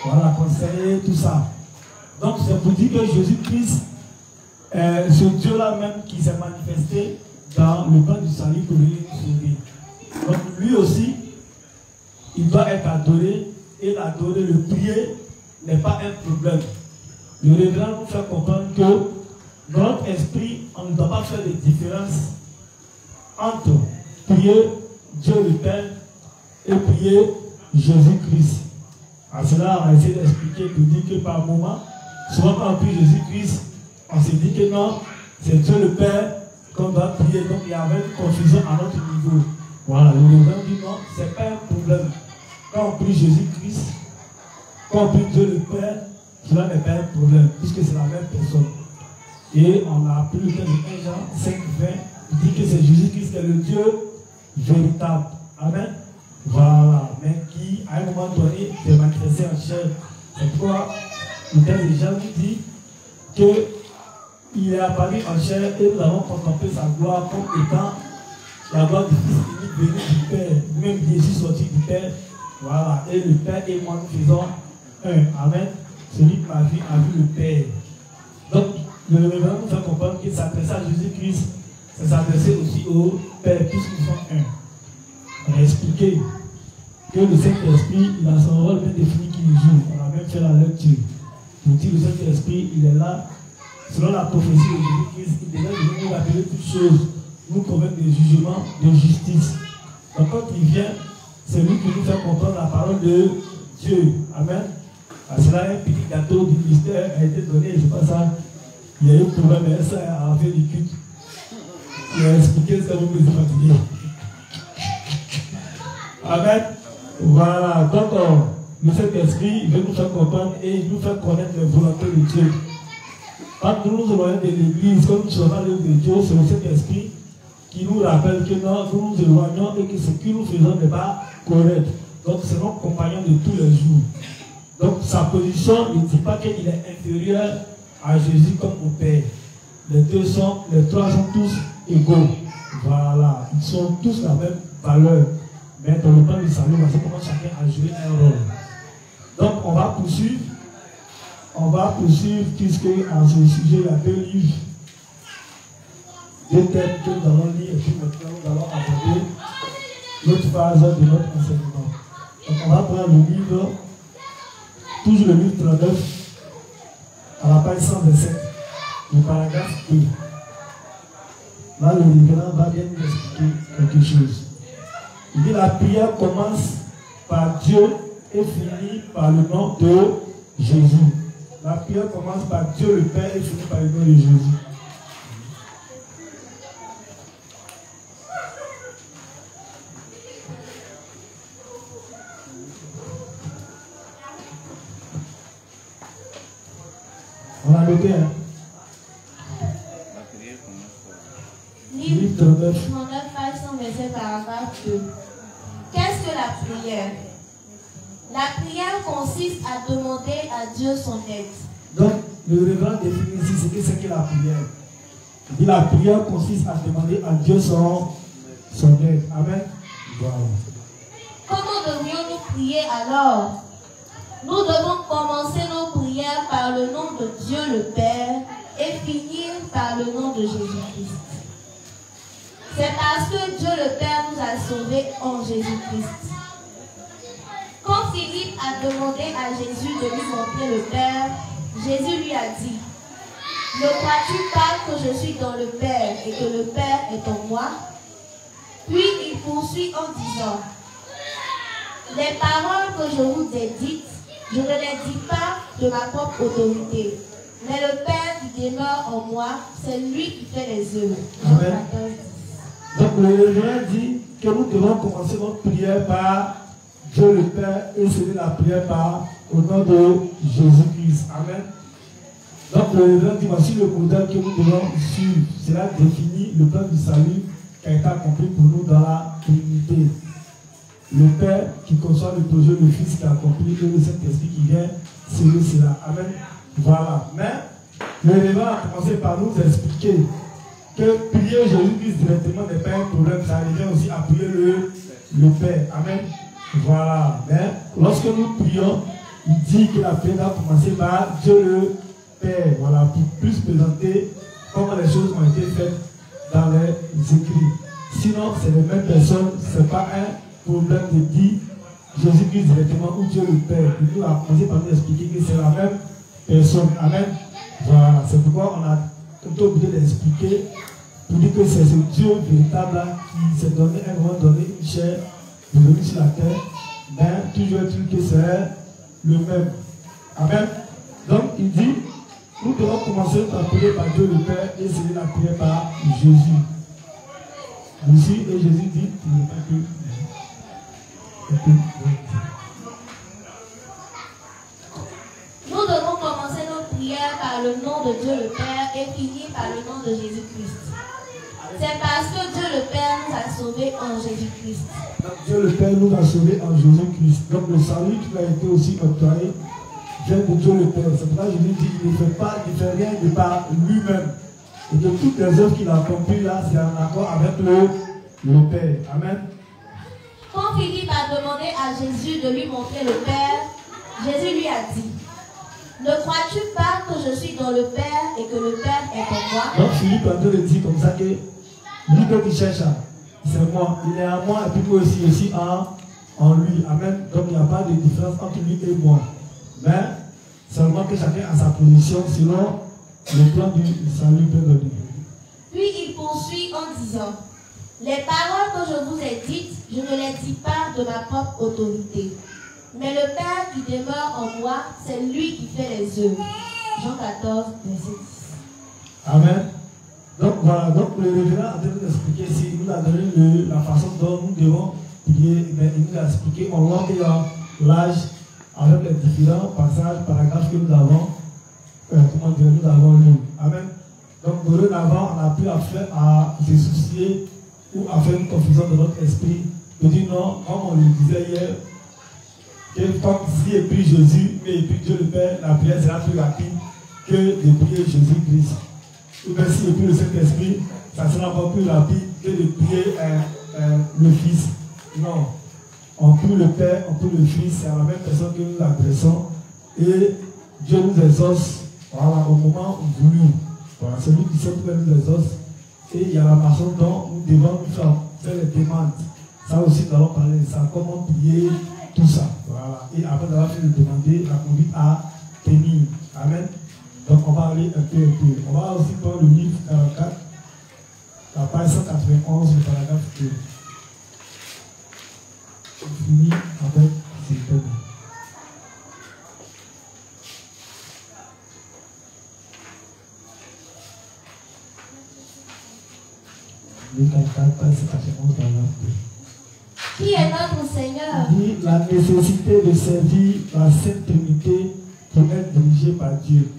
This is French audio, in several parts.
voilà, conseiller, tout ça. Donc c'est pour dire que Jésus-Christ, ce Dieu-là même qui s'est manifesté dans le plan du salut pour venir nous sauver. Donc lui aussi, il doit être adoré, et l'adorer, le prier n'est pas un problème. Le révérend nous fait comprendre que dans notre esprit, on ne doit pas faire de différence entre prier Dieu le Père et prier Jésus-Christ. À cela, on a essayé d'expliquer pour dire que par moment, souvent quand on prie Jésus-Christ, on se dit que non, c'est Dieu le Père qu'on doit prier. Donc il y avait une confusion à notre niveau. Voilà, le révérend dit non, ce n'est pas un problème. Quand on prie Jésus-Christ, quand on prie Dieu le Père, cela n'est pas un problème, puisque c'est la même personne. Et on a appris le texte de 1 Jean 5, 20, qui dit que c'est Jésus-Christ qui est le Dieu véritable. Amen. Voilà, mais qui, à un moment donné, s'est manifesté en chair. C'est pourquoi le texte de Jean nous dit qu'il est apparu en chair et nous avons contemplé sa gloire comme étant la gloire du Fils unique venu du Père, même Jésus sorti du Père. Voilà, et le Père et moi nous faisons un. Amen. Celui qui m'a vu a vu le Père. Donc, le révérend nous fait comprendre qu'il s'adresse à Jésus-Christ, c'est s'adresser aussi au Père, puisqu'ils sont un. On a expliqué que le Saint-Esprit, il a son rôle bien défini qu'il joue. On a même fait la lecture. Pour dire que le Saint-Esprit, il est là, selon la prophétie de Jésus-Christ, il est là de nous rappeler toutes choses, nous convaincre des jugements de justice. Donc, quand il vient, c'est lui qui nous fait comprendre la parole de Dieu. Amen. Parce que là, un petit gâteau du mystère a été donné, je ne sais pas ça. Il y a eu un problème, mais ça a fait du culte. Il a expliqué ce que vous pouvez fatiguer. Amen. Voilà. Donc, le Saint-Esprit, il veut nous faire comprendre et il nous fait connaître la volonté de Dieu. Quand nous nous éloignons de l'église, comme nous sommes à l'œuvre de Dieu, c'est le Saint-Esprit qui nous rappelle que non, nous nous éloignons et que ce que nous faisons n'est pas correct. Donc, c'est notre compagnon de tous les jours. Donc, sa position ne dit pas qu'il est inférieur à Jésus comme au Père. Les trois sont tous égaux. Voilà. Ils sont tous la même valeur. Mais dans le plan du salut, on sait comment chacun a joué un rôle. Donc, on va poursuivre. On va poursuivre, puisque en ce sujet, il y a deux livres, deux thèmes que nous allons lire, et puis maintenant, nous allons aborder l'autre phase de notre enseignement. Donc, on va prendre le livre, toujours le livre 39, à la page 127, le paragraphe 2. Là, le révérend va bien nous expliquer quelque chose. Il dit la prière commence par Dieu et finit par le nom de Jésus. La prière commence par Dieu le Père et finit par le nom de Jésus. On a noté, hein? Livre 39, page 127, paragraphe 2. Qu'est-ce que la prière? La prière consiste à demander à Dieu son aide. Donc, le révérend définit ici ce que c'est que la prière. Il dit la prière consiste à demander à Dieu son aide. Amen. Voilà. Comment devrions-nous prier alors? Nous devons commencer nos prières par le nom de Dieu le Père et finir par le nom de Jésus-Christ. C'est parce que Dieu le Père nous a sauvés en Jésus-Christ. Quand Philippe a demandé à Jésus de lui montrer le Père, Jésus lui a dit: ne crois-tu pas que je suis dans le Père et que le Père est en moi? Puis il poursuit en disant: les paroles que je vous ai dites, je ne les dis pas de ma propre autorité, mais le Père qui demeure en moi, c'est lui qui fait les œuvres. Amen. Donc le révérend dit que nous devons commencer notre prière par Dieu le Père et finir la prière par au nom de Jésus-Christ. Amen. Donc le révérend dit voici le modèle que nous devons suivre. Cela définit le plan du salut qui a été accompli pour nous dans la Trinité. Le Père qui conçoit le projet, le Fils qui a accompli et le Saint-Esprit qui vient sceller cela. Amen. Voilà. Mais le révérend a commencé par nous expliquer que prier Jésus-Christ directement n'est pas un problème, ça revient aussi à prier le Père. Amen. Voilà. Mais lorsque nous prions, il dit que la prière doit commencer par Dieu le Père. Voilà, pour plus présenter comment les choses ont été faites dans les écrits. Sinon, c'est les mêmes personnes, ce n'est pas un problème de dire Jésus-Christ directement ou Dieu le Père. Il nous a commencé par nous expliquer que c'est la même personne. Amen. Voilà, c'est pourquoi on a été obligé d'expliquer pour dire que c'est ce Dieu véritable là qui s'est donné un moment donné une chair de venir sur la terre. Mais toujours est-il que c'est le même. Amen. Donc il dit, nous devons commencer par prier par Dieu le Père et essayer la prière par Jésus. Aussi, et Jésus dit, nous devons commencer nos prières par le nom de Dieu le Père et finir par le nom de Jésus-Christ. C'est parce que Dieu le Père nous a sauvés en Jésus-Christ. Dieu le Père nous a sauvés en Jésus-Christ. Donc le salut qui a été aussi octroyé vient de Dieu le Père. C'est pourquoi Jésus dit qu'il ne fait rien de par lui-même. Et de toutes les œuvres qu'il a accomplies là, c'est en accord avec le Père. Amen. Quand Philippe a demandé à Jésus de lui montrer le Père, Jésus lui a dit, ne crois-tu pas que je suis dans le Père et que le Père est en moi? Donc Philippe a le dit comme ça que lui qui cherche, c'est moi. Il est en moi et puis moi aussi en lui. Amen. Donc il n'y a pas de différence entre lui et moi. Mais seulement que chacun a sa position selon le plan du salut de Dieu. Puis il poursuit en disant, les paroles que je vous ai dites, je ne les dis pas de ma propre autorité. Mais le Père qui demeure en moi, c'est lui qui fait les œuvres. Jean 14, verset 10. Amen. Donc voilà, donc le révérend a train d'expliquer ici, il nous a donné la façon dont nous devons prier, mais il nous a expliqué en langue et en l'âge avec les différents passages, paragraphes que nous avons, nous avons lus. Amen. Donc dorénavant, on n'a plus à se soucier ou à faire une confusion de notre esprit, de dire non, comme on le disait hier, que comme si et puis Jésus, mais et puis Dieu le Père, la prière sera plus rapide que de prier Jésus-Christ. Ou bien si et puis le Saint-Esprit, ça sera encore plus rapide que de prier le Fils. Non. On prie le Père, on prie le Fils, c'est à la même personne que nous l'adressons. Et Dieu nous exauce voilà, au moment voulu. Voilà, celui qui sait pourquoi nous exauce. Et il y a la façon dont nous devons nous faire les demandes. Ça aussi, nous allons parler de ça. Comment prier, tout ça. Voilà. Et après d'avoir fait le demander, la conduite à tenir. Amen. Donc on va aller un peu. On va aussi prendre le livre 44, la page 191, le paragraphe 2. On finit avec ces thèmes. Le 44, page 191, paragraphe 2. Qui est notre Seigneur? Dit la nécessité de servir la Sainte Trinité pour être dirigé par Dieu.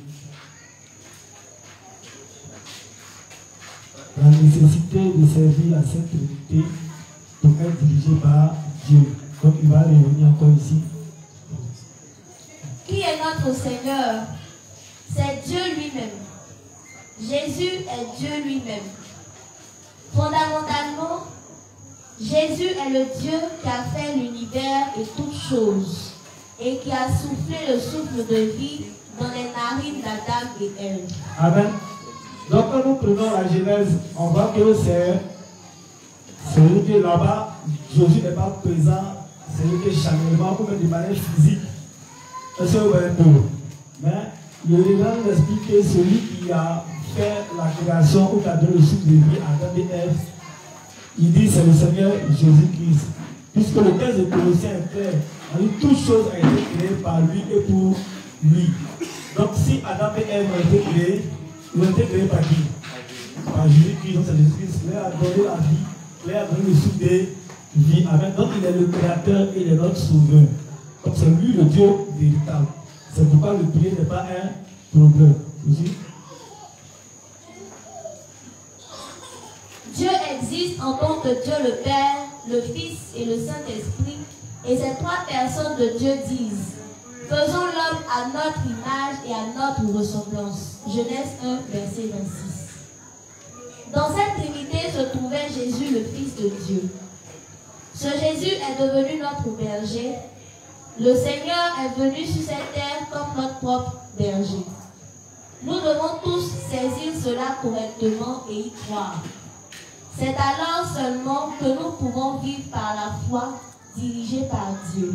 La nécessité de servir la Sainte Trinité pour être dirigé par Dieu. Donc il va revenir encore ici. Qui est notre Seigneur? C'est Dieu lui-même. Jésus est Dieu lui-même. Fondamentalement, Jésus est le Dieu qui a fait l'univers et toutes choses et qui a soufflé le souffle de vie dans les narines d'Adam et Ève. Amen. Donc quand nous prenons la Genèse, on voit que c'est celui qui est là-bas, Jésus n'est pas présent, c'est celui qui est charnellement, comme de manière physique. C'est un peu. Mais le révérend nous explique que celui qui a fait la création ou qui a donné le souffle de vie à Adam et Ève, il dit c'est le Seigneur Jésus-Christ. Puisque le texte de Colossiens est clair, on dit toutes choses ont été créées par lui et pour lui. Donc si Adam et Ève ont été créés, ils ont été créés par qui? Par Jésus-Christ. Donc c'est Jésus-Christ qui leur a donné la vie, qui leur a donné le souffle de vie. Amen. Donc il est le Créateur et il est notre Sauveur. Donc c'est lui le Dieu véritable. C'est pourquoi le prier n'est pas un problème. Aussi. Dieu existe en tant que Dieu le Père, le Fils et le Saint-Esprit, et ces trois personnes de Dieu disent, faisons l'homme à notre image et à notre ressemblance. Genèse 1, verset 26. Dans cette Trinité se trouvait Jésus, le Fils de Dieu. Ce Jésus est devenu notre berger. Le Seigneur est venu sur cette terre comme notre propre berger. Nous devons tous saisir cela correctement et y croire. C'est alors seulement que nous pouvons vivre par la foi, dirigés par Dieu.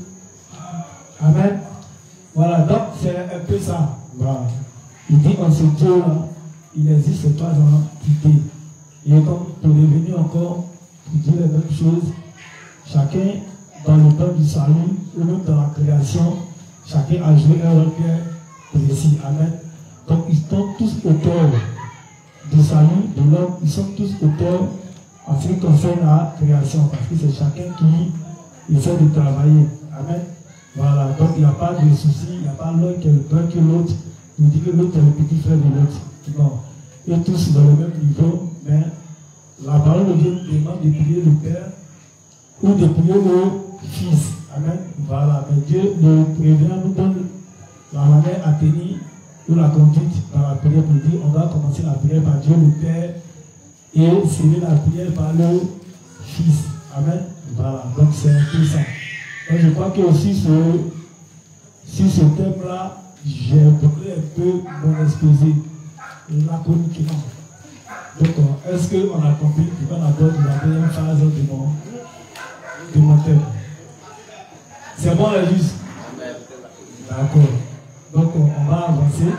Amen. Voilà, donc c'est un peu ça. Voilà. Il dit en ce Dieu-là, il existe trois entités. Et comme pour revenir encore, pour dire les mêmes choses, chacun dans le plan du salut, ou même dans la création, chacun a joué un rôle bien précis. Amen. Donc ils sont tous auteurs du salut de l'homme, ils sont tous auteurs en ce qui concerne la création, parce que c'est chacun qui essaie de travailler. Amen. Voilà, donc il n'y a pas de souci, il n'y a pas l'un qui est le plus que l'autre, il dit que l'autre est le petit frère de l'autre. Non. Ils sont tous dans le même niveau, mais la parole de Dieu nous demande de prier le Père ou de prier le Fils. Amen. Voilà, mais Dieu nous prévient, nous donne la manière à tenir ou la conduite dans la prière pour dire on doit commencer la prière par Dieu le Père et finir la prière par le Fils. Amen. Voilà, donc c'est un peu ça. Et je crois que aussi sur ce thème-là, j'ai bouclé un peu mon exposé laconiquement. Donc, est-ce qu'on a compris qu'on aborde la deuxième phase de mon thème? C'est bon, la juste? D'accord. Donc, on va avancer.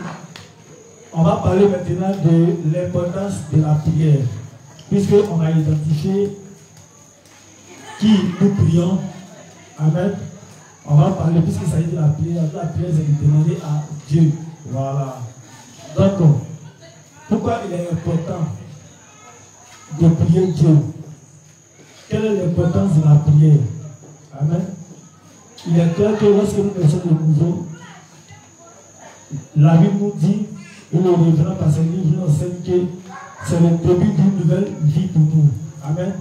On va parler maintenant de l'importance de la prière. Puisqu'on a identifié qui nous prions. Amen. On va parler, puisqu'il s'agit de la prière. La prière, c'est de demander à Dieu. Voilà. Donc, pourquoi il est important de prier Dieu? Quelle est l'importance de la prière? Amen. Il est clair que lorsque nous pensons de nouveau, la Bible nous dit, et le révérend par ses livres nous enseigne que c'est le début d'une nouvelle vie pour nous. Amen.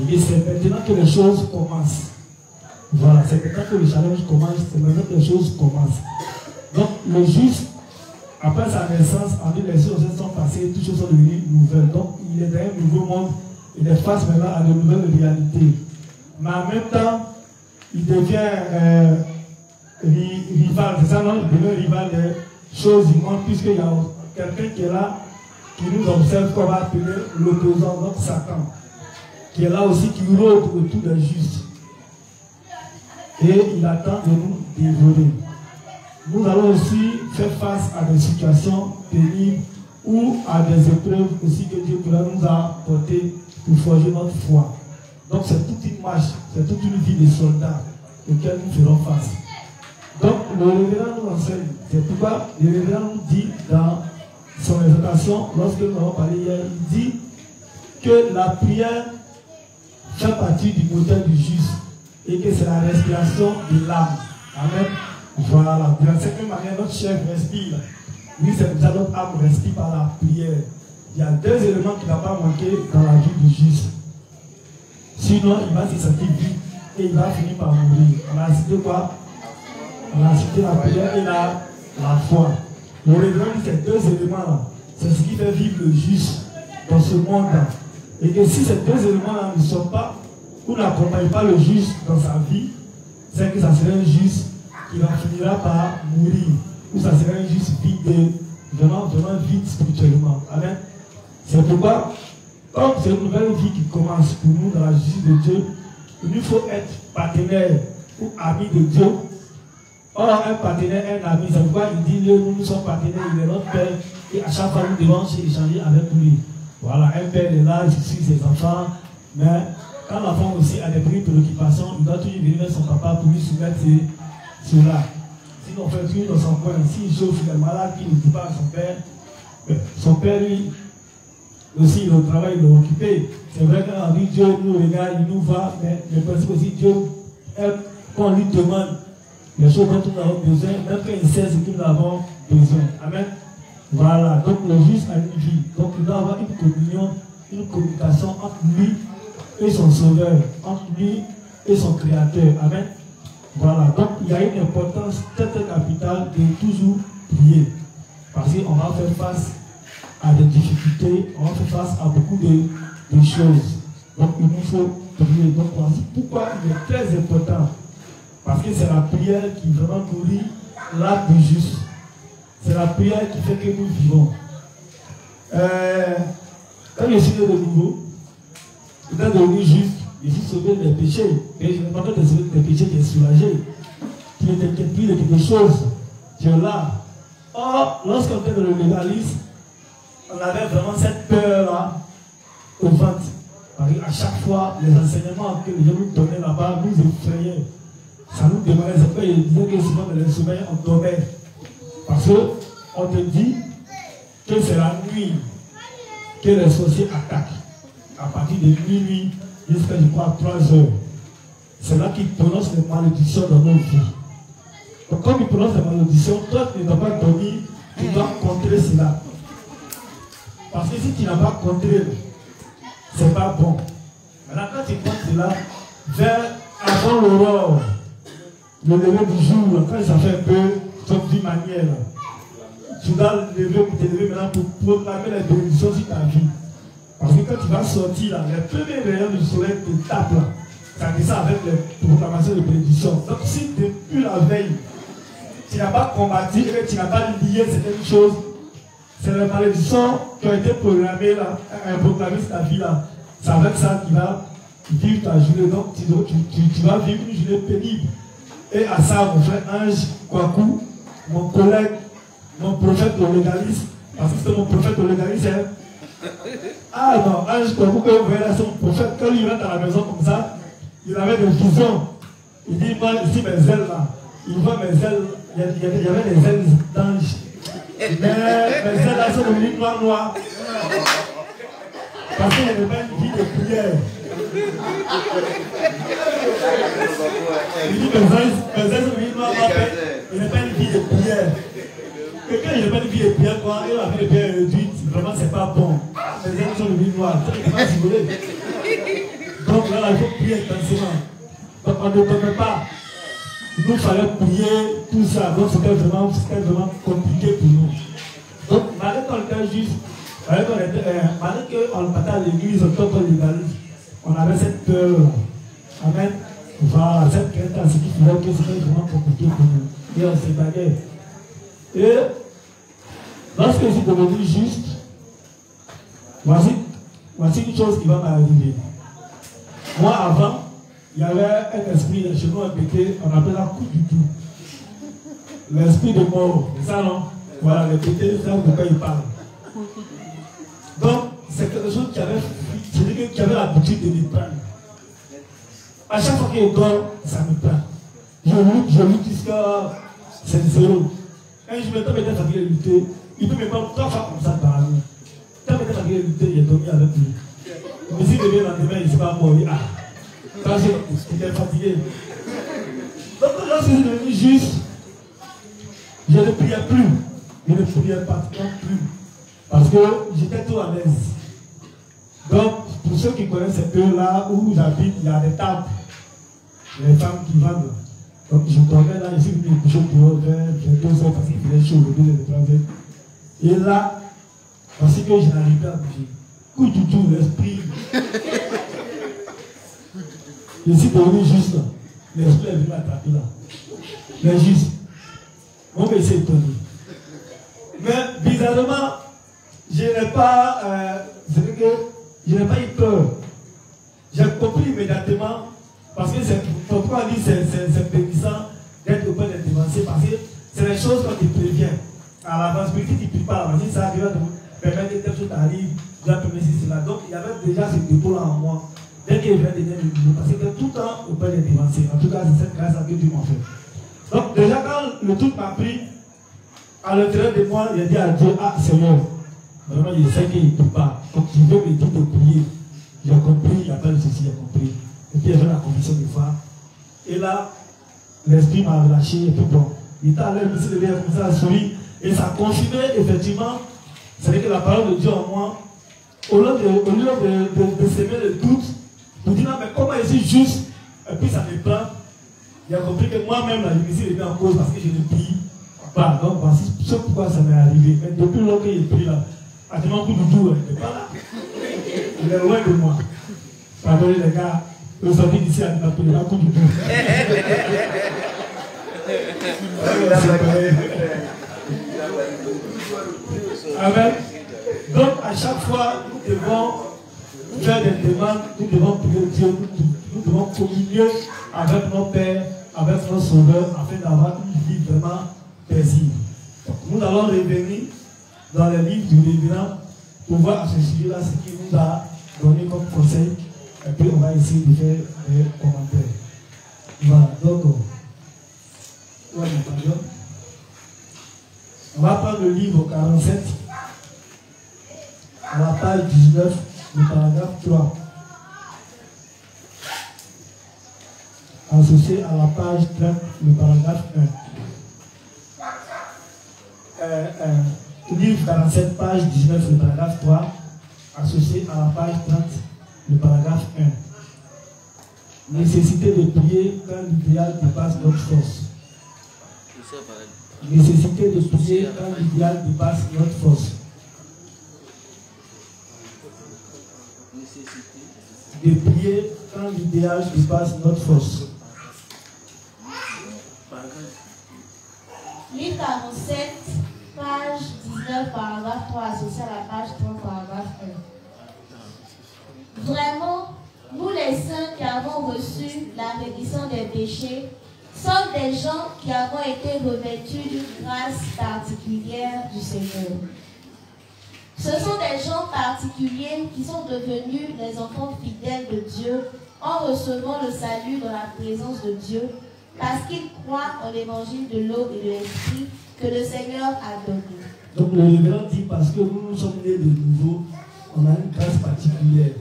Et c'est maintenant que les choses commencent. Voilà, c'est maintenant que le challenge commence, c'est maintenant que les choses commencent. Donc, le juste, après sa naissance, en dit les choses sont passées, toutes choses sont devenues nouvelles. Donc, il est dans un nouveau monde, il est face maintenant à de nouvelles réalités. Mais en même temps, il devient rival, c'est ça, non? Il devient rival des choses du monde, puisqu'il y a quelqu'un qui est là, qui nous observe, qu'on va appeler l'opposant, donc Satan, qui est là aussi, qui rôde autour des justes. Et il attend de nous dévorer. Nous allons aussi faire face à des situations pénibles ou à des épreuves aussi que Dieu pourra nous apporter pour forger notre foi. Donc c'est toute une marche, c'est toute une vie de soldats auxquels nous ferons face. Donc le révérend nous enseigne. C'est pourquoi le révérend nous dit dans son exhortation, lorsque nous avons parlé hier, il dit que la prière fait partie du moteur du juste. Et que c'est la respiration de l'âme. Amen. Voilà. De la certaine manière, notre chef respire. Oui, c'est comme ça notre âme respire par la prière. Il y a deux éléments qui ne vont pas manquer dans la vie du juste. Sinon, il va se sentir vide et il va finir par mourir. On a cité quoi? On a cité la prière et la foi. Le révérend dit ces deux éléments-là, c'est ce qui fait vivre le juste dans ce monde-là. Et que si ces deux éléments-là ne sont pas, ou n'accompagne pas le juste dans sa vie, c'est que ça serait un juste qui finira par mourir, ou ça serait un juste vide, vraiment vide spirituellement. Amen. C'est pourquoi, comme c'est une nouvelle vie qui commence pour nous dans la justice de Dieu, il nous faut être partenaire ou ami de Dieu. Or, un partenaire, un ami, c'est pourquoi il dit nous sommes partenaires, il est notre père, et à chaque fois nous devons échanger avec lui. Voilà, un père est là, il suit ses enfants, mais quand l'enfant aussi a des préoccupations, il doit toujours venir vers son papa pour lui soumettre cela. Sinon, on fait toujours dans son coin. S'il chauffe, il est malade, il ne dit pas à son père, lui, aussi, il est au travail, il est occupé. C'est vrai qu'on dit Dieu nous regarde, il nous voit, mais le principe aussi, Dieu, quand on lui demande les choses dont nous avons besoin, même quand il sait ce que nous avons besoin. Amen. Voilà, donc le juste a une vie. Donc il doit avoir une communion, une communication entre lui et son sauveur, entre lui et son créateur. Amen. Voilà, donc il y a une importance très capitale de toujours prier. Parce qu'on va faire face à des difficultés, on va faire face à beaucoup de choses. Donc il nous faut prier. Donc voici pourquoi il est très important. Parce que c'est la prière qui vraiment nourrit l'âme du juste. C'est la prière qui fait que nous vivons. Quand je suis né de nouveau, étant devenu juste, je suis sauvé des péchés. Et je me demande de sauver des péchés qui est soulagé, qui était plus de quelque chose. Tu es là. Or, lorsqu'on fait le légalisme, on avait vraiment cette peur-là au ventre. À chaque fois, les enseignements que les gens nous donnaient là-bas nous effrayaient. Ça nous demandait, c'est pourquoi il disait que souvent dans les sommeils, on dormait. Parce qu'on te dit que c'est la nuit que les sorciers attaquent. À partir de minuit jusqu'à, je crois, 3 heures. C'est là qu'ils prononcent les malédictions dans nos vies. Donc, comme ils prononcent les malédictions, toi, tu ne dois pas dormir, tu dois contrer cela. Parce que si tu n'as pas contré, c'est pas bon. Maintenant, quand tu comptes cela, vers avant l'aurore, le lever du jour, quand ça fait un peu, sauf d'une manière, tu dois te lever maintenant pour proclamer les bénédictions sur ta vie. Parce que quand tu vas sortir là, les premiers rayons du soleil te tapent là. Ça descend avec les proclamations de bénédictions. Donc si depuis la veille, tu n'as pas combattu et que tu n'as pas lié certaines choses, c'est les malédictions qui ont été programmées là, proclamées sur ta vie là. C'est avec ça que tu vas vivre ta journée. Donc tu vas vivre une journée pénible. Et à ça, mon frère Ange Kwaku, mon collègue, mon prophète de légalisme, parce que c'est mon prophète de légalisme. Ah non, Ange Kwaku, que vous voyez là, c'est mon prophète. Quand il rentre à la maison comme ça, il avait des visions. Il dit, moi, ici, mes ailes là, il voit mes ailes, il y avait des ailes d'ange. Mais mes ailes là sont devenues noires. Parce qu'il n'y avait pas une vie de prière. Il dit mes ailes sont devenues noires, il n'y a pas une vie de prière. Quelqu'un il n'y a pas de vie de prière, quoi, et la vie de prière est réduite, vraiment c'est pas bon. Les ailes sont devenues noires, ça ne peut pas rigoler. Donc là, il faut prier intensément. Donc on ne dormait pas. Il nous fallait prier, tout ça. Donc c'était vraiment compliqué pour nous. Donc malgré qu'on était juste, malgré qu'on partait à l'église, on avait cette peur. Amen. Voilà, cette crainte, ce qui faisait que c'était vraiment compliqué pour nous. Et on s'est bagué. Et lorsque je suis devenu juste, voici une chose qui va m'arriver. Moi, avant, il y avait un esprit chez nous répété, on appelle ça coup du tout. L'esprit de mort, c'est ça non? Voilà, répété, c'est pourquoi il parle. Donc, c'est quelque chose qui avait l'habitude de me prendre. À chaque fois qu'il dort, ça me prend. Je lutte jusqu'à c'est zéro. Un jour, quand il était fatigué de lutter, il peut me prendre 3 fois comme ça par la nuit. Quand il était fatigué de lutter, il est dormi avec lui. Mais s'il devient le lendemain, il ne s'est pas mort. Quand il est fatigué. Donc lorsque je suis devenu juste, je ne priais plus. Je ne priais pratiquement plus. Parce que j'étais tout à l'aise. Donc, pour ceux qui connaissent un peu là où j'habite, il y a des tables. Les femmes qui vendent. Donc je dormais là, je suis venu me coucher pour vers 2 heures parce qu'il faisait chaud, le 2 et 3 heures. Et là, parce que je n'arrivais pas à bouger. Coup du tout, l'esprit. Je suis devenu juste là. L'esprit est venu m'attraper là. Mais juste. Mon père s'est étonné. Mais bizarrement, je n'ai pas eu peur. J'ai compris immédiatement. Parce que c'est pourquoi on dit que c'est bénissant d'être au point d'être dévancé. Parce que c'est les choses qu'on te prévient. À l'avance, mais si tu ne pries pas, si ça arrive à te permettre que telle chose t'arrive, tu dois permettre cela. Donc il y avait déjà ce dépôt-là en moi. Dès qu'il vient de donner le niveau, parce que tout le temps au point d'être dévancé. En tout cas, c'est cette grâce que Dieu m'a fait. Donc déjà quand le truc m'a pris, à l'intérieur de moi, il a dit à Dieu, ah Seigneur, vraiment je sais qu'il ne prie pas. Donc tu veux me dire de prier. J'ai compris, il n'y a pas de souci, j'ai compris. Et puis il y avait la conviction de foi. Et là, l'esprit m'a relâché, et puis bon, il était à l'air, il s'est levé comme ça, à sourire. Et ça confirmait effectivement, c'est que la parole de Dieu en moi, au lieu de s'aimer le doute, pour dire non, mais comment je suis juste, et puis ça me prend. Il a compris que moi-même, la je me suis remis en cause parce que je ne prie pas. Donc, c'est pourquoi ça m'est arrivé. Mais depuis lors qu'il prie là, à tout coup de tout, il n'est pas là. Il est loin de moi. Pardonnez les gars, le sorti d'ici à la coup du tout. Amen. Donc à chaque fois, nous devons faire des demandes, nous devons prier Dieu, nous devons communier avec nos pères, avec nos sauveurs, afin d'avoir une vie vraiment paisible. Nous allons revenir dans les livres du révérend pour voir à ce sujet-là ce qu'il nous a donné comme conseil. Et puis on va essayer de faire des commentaires. Voilà, donc, on va prendre le livre 47, à la page 19, le paragraphe 3. Associé à la page 30, le paragraphe 1. Livre 47, page 19, le paragraphe 3, associé à la page 30, le paragraphe 1. Nécessité de prier quand l'idéal dépasse notre force. Nécessité de prier quand l'idéal dépasse notre force. De prier quand l'idéal dépasse notre force. Livre 47, page 19, paragraphe 3, associé à la page 30, paragraphe 1. Vraiment, nous les saints qui avons reçu la rémission des péchés, sommes des gens qui avons été revêtus d'une grâce particulière du Seigneur. Ce sont des gens particuliers qui sont devenus les enfants fidèles de Dieu en recevant le salut dans la présence de Dieu, parce qu'ils croient en l'évangile de l'eau et de l'esprit que le Seigneur a donné. Donc le révérend dit parce que nous sommes nés de nouveau, on a une grâce particulière.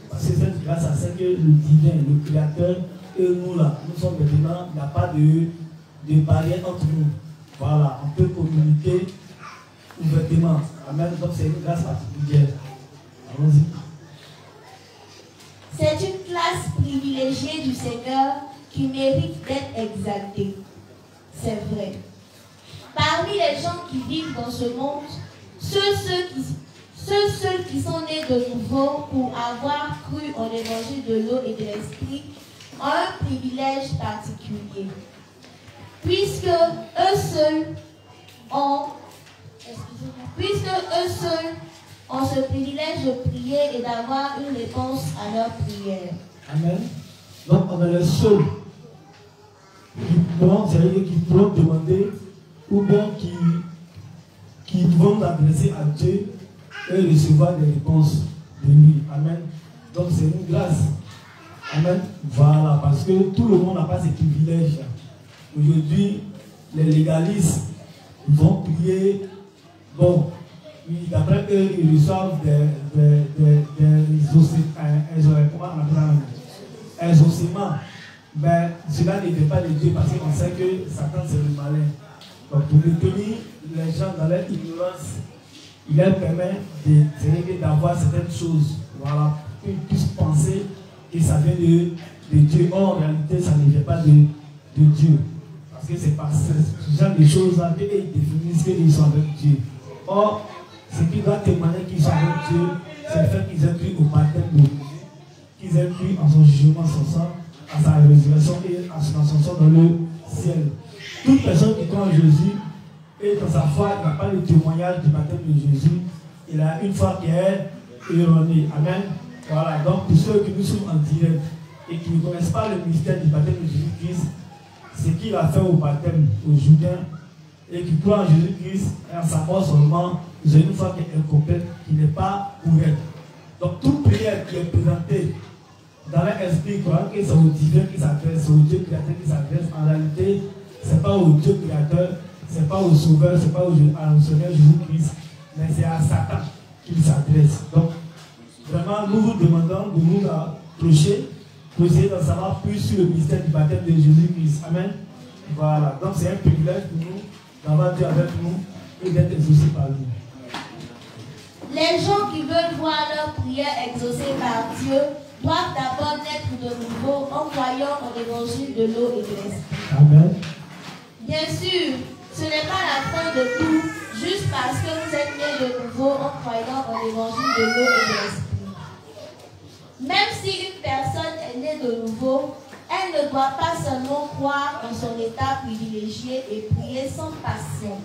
Parce que cette grâce à celle que le divin, le créateur, et nous là, nous sommes maintenant, il n'y a pas de barrière entre nous. Voilà, on peut communiquer ouvertement. Amen. Donc c'est une grâce particulière. Allons-y. C'est une classe privilégiée du Seigneur qui mérite d'être exaltée. C'est vrai. Parmi les gens qui vivent dans ce monde, ceux qui sont nés de nouveau pour avoir cru en l'évangile de l'eau et de l'esprit ont un privilège particulier. Puisque eux seuls ont ce privilège de prier et d'avoir une réponse à leur prière. Amen. Donc on est les seuls qui pourront demander ou bien qui vont s'adresser à Dieu et recevoir des réponses de lui. Amen. Donc c'est une grâce. Amen. Voilà, parce que tout le monde n'a pas ces privilèges. Aujourd'hui, les légalistes vont prier. Bon, d'après eux, ils reçoivent des exaucements. Mais cela n'était pas de Dieu parce qu'on sait que Satan c'est le malin. Donc pour retenir les gens dans leur ignorance, il leur permet d'avoir certaines choses. Voilà, qu'ils puissent penser que ça vient de Dieu. Or, en réalité, ça ne vient pas de Dieu. Parce que c'est pas ce genre de choses-là qu'ils définissent qu'ils sont avec Dieu. Or, ce qui doit témoigner qu'ils sont avec Dieu, c'est le fait qu'ils aient cru au baptême de Jésus, qu'ils aient cru en son jugement, son sang, à sa résurrection et à son ascension dans le ciel. Toute personne qui croit en Jésus et dans sa foi, il n'a pas le témoignage du baptême de Jésus, il a une foi qui est erronée. Amen. Voilà, donc pour ceux qui nous suivent en direct et qui ne connaissent pas le mystère du baptême de Jésus-Christ, ce qu'il a fait au baptême aux Judains et qui croient en Jésus-Christ et en sa mort seulement, ils ont une foi qui est incomplète, qui n'est pas ouverte. Donc toute prière qui est présentée dans l'esprit, croyant que c'est au divin qui s'adresse, c'est au Dieu créateur qui s'adresse, en réalité, ce n'est pas au Dieu créateur, ce n'est pas au Sauveur, ce n'est pas au Seigneur Jésus-Christ, mais c'est à Satan qu'il s'adresse. Donc, vraiment, nous vous demandons de nous approcher pour essayer d'en savoir plus sur le mystère du baptême de Jésus-Christ. Amen. Voilà. Donc, c'est un privilège pour nous d'avoir Dieu avec nous et d'être exaucés par lui. Les gens qui veulent voir leur prière exaucée par Dieu doivent d'abord naître de nouveau en croyant en l'évangile de l'eau et de l'esprit. Amen. Bien sûr, ce n'est pas la fin de tout, juste parce que vous êtes nés de nouveau en croyant en l'évangile de l'eau et de l'esprit. Même si une personne est née de nouveau, Elle ne doit pas seulement croire en son état privilégié et prier sans passion.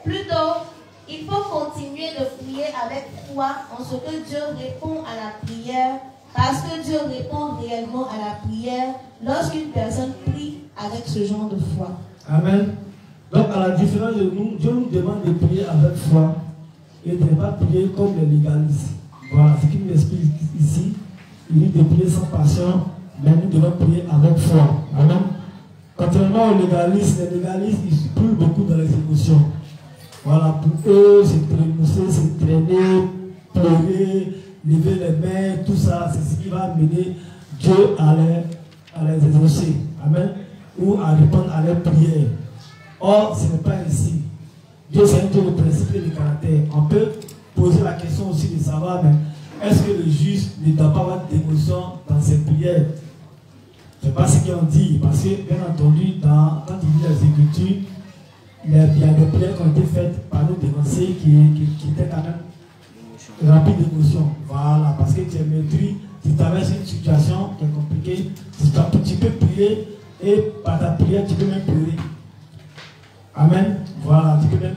Plutôt, il faut continuer de prier avec foi en ce que Dieu répond à la prière, parce que Dieu répond réellement à la prière lorsqu'une personne prie avec ce genre de foi. Amen. Donc, à la différence de nous, Dieu nous demande de prier avec foi et de ne pas prier comme les légalistes. Voilà ce qu'il nous explique ici. Il dit de prier sans passion, mais nous devons prier avec foi. Amen. Contrairement aux légalistes, les légalistes, ils prient beaucoup dans les émotions. Voilà, pour eux, c'est trémousser, c'est traîner, pleurer, lever les mains, tout ça, c'est ce qui va amener Dieu à les exaucer. Amen. Ou à répondre à leurs prières. Or, ce n'est pas ainsi. Dieu, c'est un Dieu de principe et de caractère. On peut poser la question aussi de savoir, mais est-ce que le juste ne doit pas avoir d'émotion dans ses prières? Ce n'est pas ce qu'ils ont dit, parce que, bien entendu, quand il dit les Écritures, il y a des prières qui ont été faites par nos dévanciers qui étaient quand même remplies d'émotions. Voilà, parce que tu es maîtrise, tu traverses une situation qui est compliquée, tu peux prier et par ta prière, tu peux même pleurer. Amen. Voilà, tu peux même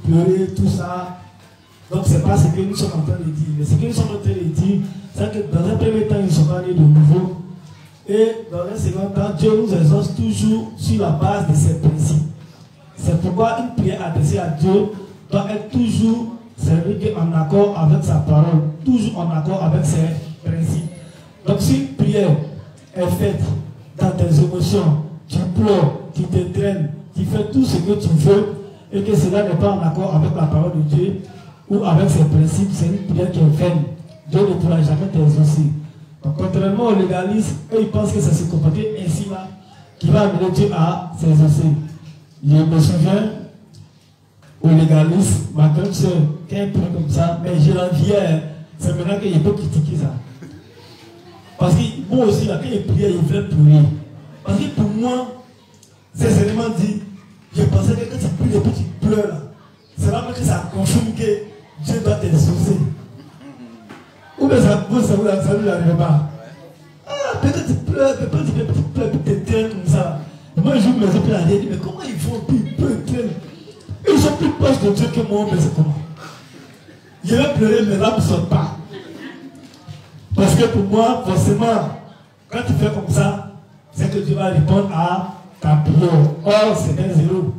pleurer, tout ça. Donc, ce n'est pas ce que nous sommes en train de dire. Mais ce que nous sommes en train de dire, c'est que dans un premier temps, ils sont nés de nouveau. Et dans un second temps, Dieu nous exauce toujours sur la base de ses principes. C'est pourquoi une prière adressée à Dieu doit être toujours en accord avec sa parole, toujours en accord avec ses principes. Donc, si une prière est faite dans tes émotions, tu pleures, tu te traînes, tu fais tout ce que tu veux, et que cela n'est pas en accord avec la parole de Dieu ou avec ses principes, c'est une prière qui est vaine. Dieu ne pourra jamais t'exaucer. Donc, contrairement aux légalistes, eux ils pensent que c'est se comporter ainsi là qui va amener Dieu à s'exaucer. Je me souviens aux légalistes, ma grande soeur, quand elle prie comme ça, mais je l'enviais, c'est maintenant que je peux critiquer ça. Parce que moi aussi, là, quand il priait, il voulait pleurer. Parce que pour moi, sincèrement dit, je pensais que quand tu pries et que tu pleures, là, c'est là que ça confirme que Dieu doit t'exaucer. Ou bien ça ne lui arrive pas. Ah, peut-être tu pleures, peut-être tu pleures, peut-être tu traînes comme ça. Et moi, je me suis dit, mais comment ils font puis ils pleurent, ils sont plus proches de Dieu que moi, mais c'est comment? Je vais pleurer, mes larmes ne sortent pas. Parce que pour moi, forcément, quand tu fais comme ça, c'est que Dieu va répondre à ta prière. Or, c'est un zéro.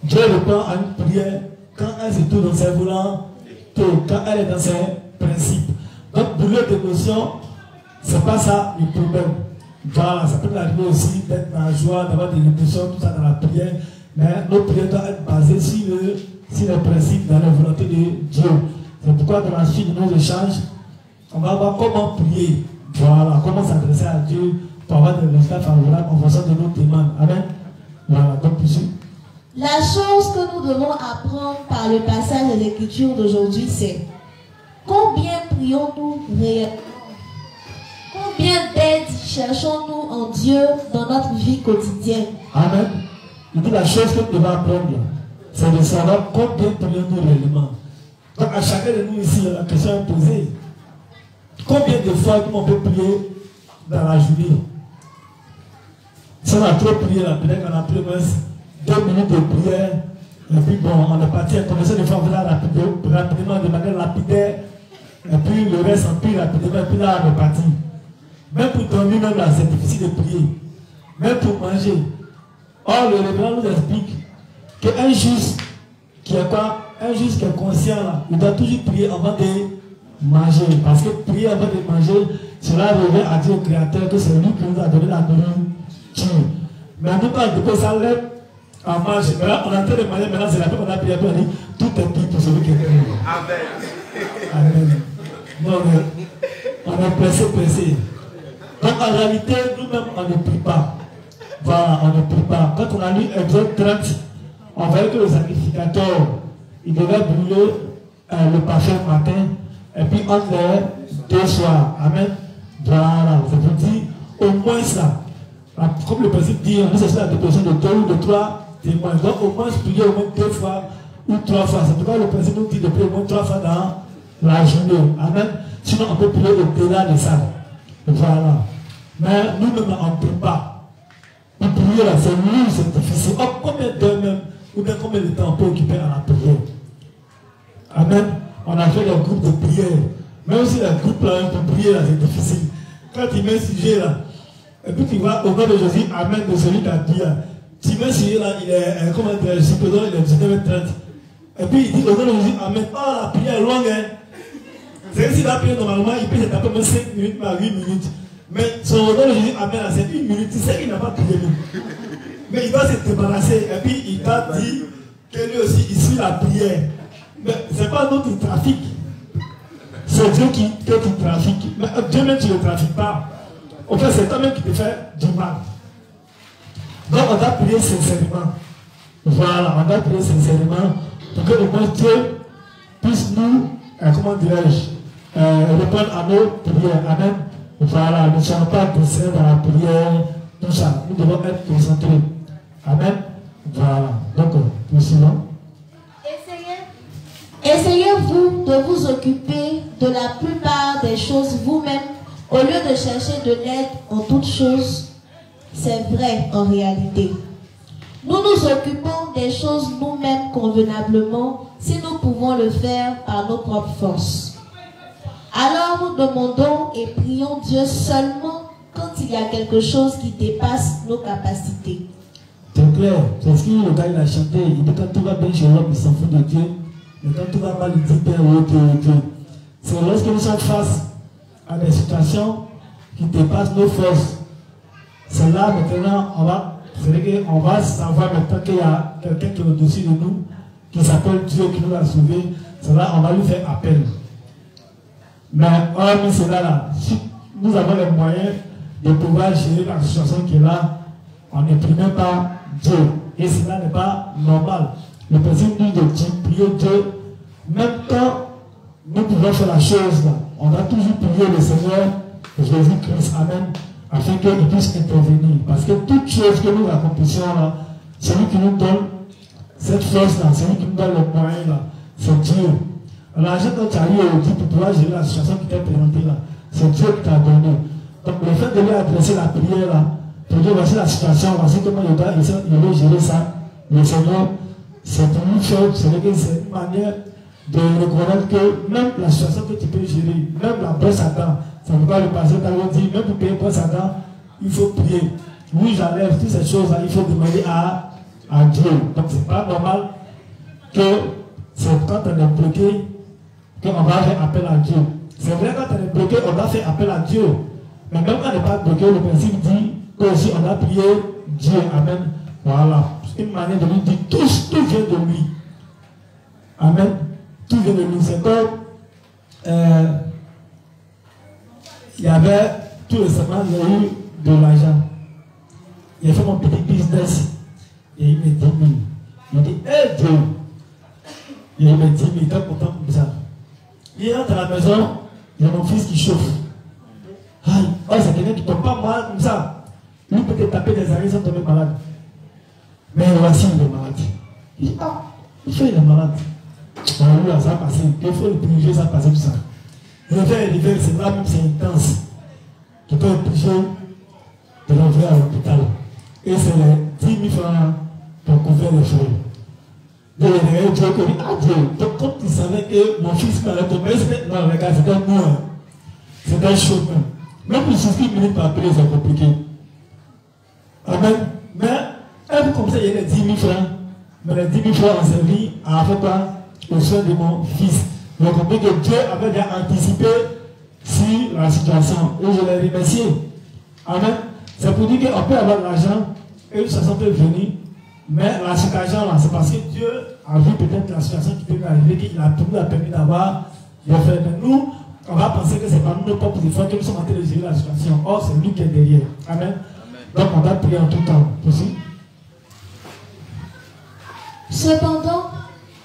Dieu répond à une prière quand elle se trouve dans ses volants, quand elle est dans ses principes. Donc, brûler d'émotion, c'est pas ça le problème. Voilà, ça peut arriver aussi d'être dans la joie, d'avoir des émotions, tout ça dans la prière. Mais nos prières doivent être basées sur les principes, dans la volonté de Dieu. C'est pourquoi dans la suite de nos échanges, on va voir comment prier. Voilà, comment s'adresser à Dieu pour avoir des résultats favorables en fonction de nos demandes. Amen. Voilà, donc ici. La chose que nous devons apprendre par le passage de l'Écriture d'aujourd'hui, c'est combien prions-nous réellement? Combien d'aide cherchons-nous en Dieu dans notre vie quotidienne? Amen. Il dit la chose que nous devons apprendre, c'est de savoir combien prions-nous réellement. Donc à chacun de nous ici, la question est posée. Combien de fois on peut prier dans la journée? Si on a trop prié, peut-être qu'on a pris 2 minutes de prière, et puis bon, on est parti à commencer de faire rapidement, de manière lapidaire, et puis le reste on prie rapidement, et puis là on est parti. Même pour dormir, même là, c'est difficile de prier. Même pour manger. Or, le révérend nous explique qu'un juste qui est quoi? Un juste qui est conscient là, il doit toujours prier avant de manger. Parce que prier avant de manger, cela revient à dire au Créateur que c'est lui qui nous a donné la nourriture. Mais nous, quand on ça lève en marche, là, on est en train de manger, maintenant c'est la peine qu'on a prié, on a dit tout est dit pour celui qui est prié. Amen. Amen. Non, on est pressé. Donc en réalité, nous-mêmes, on ne prie pas. Voilà, on ne prie pas. Quand on a lu Exode 30, on voyait que le sacrificateur, il devait brûler le parfum le matin, et puis entre les 2 soirs. Amen. Voilà, je vous dis, au moins ça. Comme le principe dit, on est sur la déposition de 2 ou de 3 témoins. Donc au moins prier au moins 2 fois ou 3 fois. C'est pourquoi le principe nous dit de prier au moins 3 fois dans la journée. Amen. Sinon, on peut prier au-delà de ça. Voilà. Mais nous-mêmes, on ne peut pas. Pour prier là, c'est lourd, c'est difficile. Oh, combien d'heures même, ou bien combien de temps on peut occuper à la prière? Amen. On a fait des groupes de prière. Même si les groupes là, pour prier là, c'est difficile. Quand tu mets un sujet là, et puis tu vois au nom de Jésus, Amen, de celui qui a dit là. Tu mets un sujet là, il est, comment dire, supposons, il est 19h30. Et puis il dit au nom de Jésus, Amen. Oh, la prière est longue, hein. C'est que si la prière normalement, il peut se taper même 5 minutes, mais 8 minutes. Mais son nom de Jésus, Amen, là, c'est 1 minute. Tu sais qu'il n'a pas prié. Mais il va se débarrasser. Et puis il t'a dit que lui aussi, il suit la prière. Mais ce n'est pas notre trafic. C'est Dieu qui trafique. Mais Dieu même, tu ne le trafiques pas. En fait, c'est toi-même qui te fais du mal. Donc, on doit prier sincèrement. Voilà, on doit prier sincèrement pour que au moins Dieu puisse nous, comment dirais-je, répondre à nos prières. Amen. Voilà, nous ne sommes pas distraits dans la prière. Tout ça, nous devons être concentrés. Amen. Voilà. Donc, poursuivons. Essayez-vous de vous occuper de la plupart des choses vous-même au lieu de chercher de l'aide en toutes choses. C'est vrai en réalité. Nous nous occupons des choses nous-mêmes convenablement si nous pouvons le faire par nos propres forces. Alors nous demandons et prions Dieu seulement quand il y a quelque chose qui dépasse nos capacités. C'est clair, c'est ce que le gars il a chanté. Il dit quand tout va bien chez l'homme, il s'en fout de Dieu. Mais quand tout va mal, il dit bien Dieu. C'est lorsque nous sommes face à des situations qui dépassent nos forces. C'est là maintenant, on va savoir maintenant qu'il y a quelqu'un qui est au-dessus de nous, qui s'appelle Dieu, qui nous a sauvés. C'est là on va lui faire appel. Mais hormis cela là, si nous avons les moyens de pouvoir gérer la situation qui est là, on ne prie même pas Dieu. Et cela n'est pas normal. Le principe dit de prier Dieu, même quand nous pouvons faire la chose là, on doit toujours prier le Seigneur Jésus-Christ, Amen, afin qu'il puisse intervenir. Parce que toute chose que nous accomplissons là, celui qui nous donne cette force là, celui qui nous donne le moyen là, c'est Dieu. L'argent que tu as eu aujourd'hui pour pouvoir gérer la situation qui t'est présentée là, c'est Dieu qui t'a donné. Donc le fait de lui adresser la prière là, pour dire voici la situation, voici comment il doit gérer ça, le Seigneur, c'est pour nous faire, c'est une manière de reconnaître que même la situation que tu peux gérer, même la brosse à dents, ça ne peut pas le passer, tu as dit, même pour payer brosse à dents, il faut prier. Oui, j'enlève toutes ces choses-là, il faut demander à Dieu. Donc c'est pas normal que c'est quand on est bloqué qu'on va faire appel à Dieu. C'est vrai, quand on est bloqué, on va faire appel à Dieu. Mais même quand on n'est pas bloqué, le principe dit qu'aussi on a prié Dieu. Amen. Voilà. C'est une manière de lui dire tout vient de lui. Amen. Tout vient de lui. C'est comme il y avait tout récemment, il y a eu de l'argent. Il a fait mon petit business. Et il me dit 10 000. Il dit, hé Dieu. Et il me dit, mais il est content comme ça. Il rentre à la maison, il y a mon fils qui chauffe. Aïe, oh, c'est quelqu'un qui ne tombe pas malade comme ça. Lui peut te taper des années sans tomber malade. Mais voici, il est malade. Il dit, ah, il fait, il est malade. Alors lui, ça va passer. Il faut le privilégier, ça va passer tout ça. Le fait l'hiver, c'est là même, c'est intense. Tu peux être obligé de l'envoyer à l'hôpital. Et c'est les 10 000 francs pour couvrir les frais. Donc, il y a Dieu qui dit, ah Dieu, donc comme tu savais que mon fils m'allait tomber, non, les gars, c'était un mot. C'est un chaud même. Même pour 6 minutes par après, c'est compliqué. Amen. Mais, un peu comme ça, il y a les 10 000 francs. Mais les 10 000 francs ont servi à faire quoi? Au soin de mon fils. Vous comprenez que Dieu avait déjà anticipé sur la situation. Et je l'ai remercié. Amen. C'est pour dire qu'on peut avoir de l'argent et une situation peut venir. Mais la situation là, c'est parce que Dieu a vu peut-être la situation qui peut arriver, qu'il a permis d'avoir des frères. Mais nous, on va penser que c'est pas nos propres efforts que nous sommes en train de gérer la situation. Or, c'est lui qui est derrière. Amen. Donc, on va prier en tout temps. Aussi. Cependant,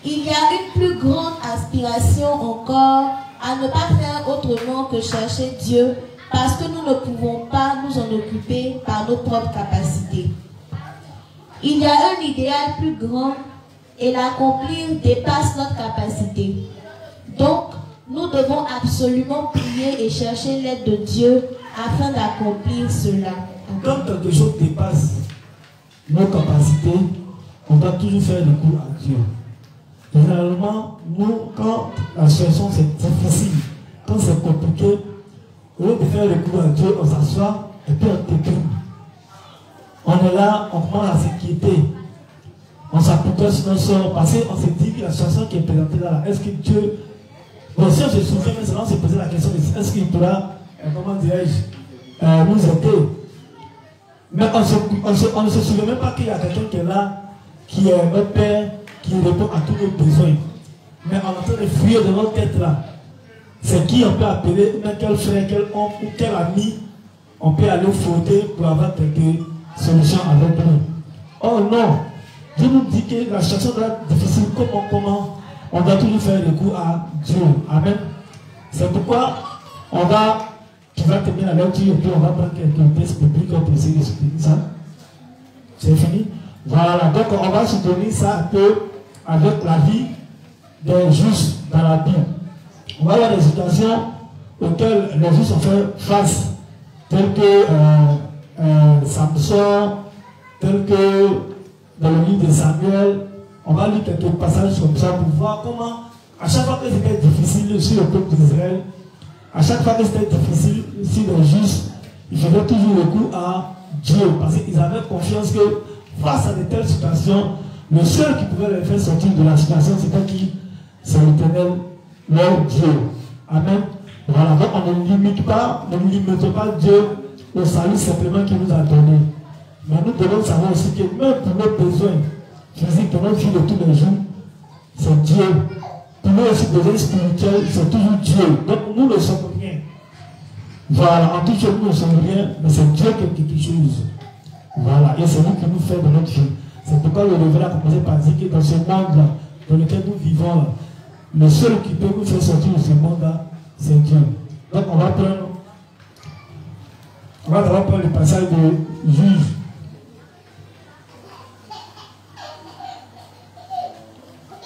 il y a une plus grande aspiration encore à ne pas faire autrement que chercher Dieu, parce que nous ne pouvons pas nous en occuper par nos propres capacités. Il y a un idéal plus grand et l'accomplir dépasse notre capacité. Donc, nous devons absolument prier et chercher l'aide de Dieu afin d'accomplir cela. Quand quelque chose dépasse nos capacités, on doit toujours faire recours à Dieu. Généralement, nous, quand la situation c'est difficile, quand c'est compliqué, au lieu de faire recours à Dieu, on s'assoit et puis on déprime. On est là, on commence à s'inquiéter. On s'appuie sur nos sorts parce qu'on se dit que la situation qui est présentée là, est-ce que Dieu. Bon, si on se souvient, mais on se poser la question de est-ce qu'il pourra, comment dirais-je, nous aider. Mais on ne se souvient même pas qu'il y a quelqu'un qui est là, qui est notre Père, qui répond à tous nos besoins. Mais on est en train de fuir de notre tête là. C'est qui on peut appeler, même quel frère, quel homme ou quel ami, on peut aller fauder pour avoir quelques solutions avec nous. Oh non, Dieu nous dit que la situation doit être difficile. Comment on doit toujours faire recours à Dieu. Amen. C'est pourquoi tu vas terminer la lecture et puis on va prendre quelques textes bibliques pour essayer de soutenir ça. C'est fini. Voilà, donc on va soutenir ça un peu avec la vie des justes dans la Bible. On va avoir des situations auxquelles les justes ont fait face, telles que Samson, telles que dans le livre de Samuel. On va lire quelques passages comme ça pour voir comment, à chaque fois que c'était difficile sur le peuple d'Israël, à chaque fois que c'était difficile sur les justes, ils faisaient toujours recours à Dieu parce qu'ils avaient confiance que face à de telles situations, le seul qui pouvait les faire sortir de la situation, c'était qui? C'est l'Éternel, leur Dieu. Amen. Voilà, donc on ne limite pas Dieu au salut simplement qu'il nous a donné. Mais nous devons savoir aussi que même pour nos besoins physiques, pour notre vie de tous les jours, c'est Dieu. Pour nous aussi, besoins spirituels, c'est toujours Dieu. Donc nous ne sommes rien. Voilà, en tout cas, nous ne sommes rien, mais c'est Dieu qui est quelque chose. Voilà, et c'est lui qui nous fait de notre vie. C'est pourquoi le révérend a commencé par dire que dans ce monde-là, dans lequel nous vivons là, le seul qui peut nous faire sortir de ce monde-là, c'est Dieu. Donc on va d'abord prendre le passage de Juge.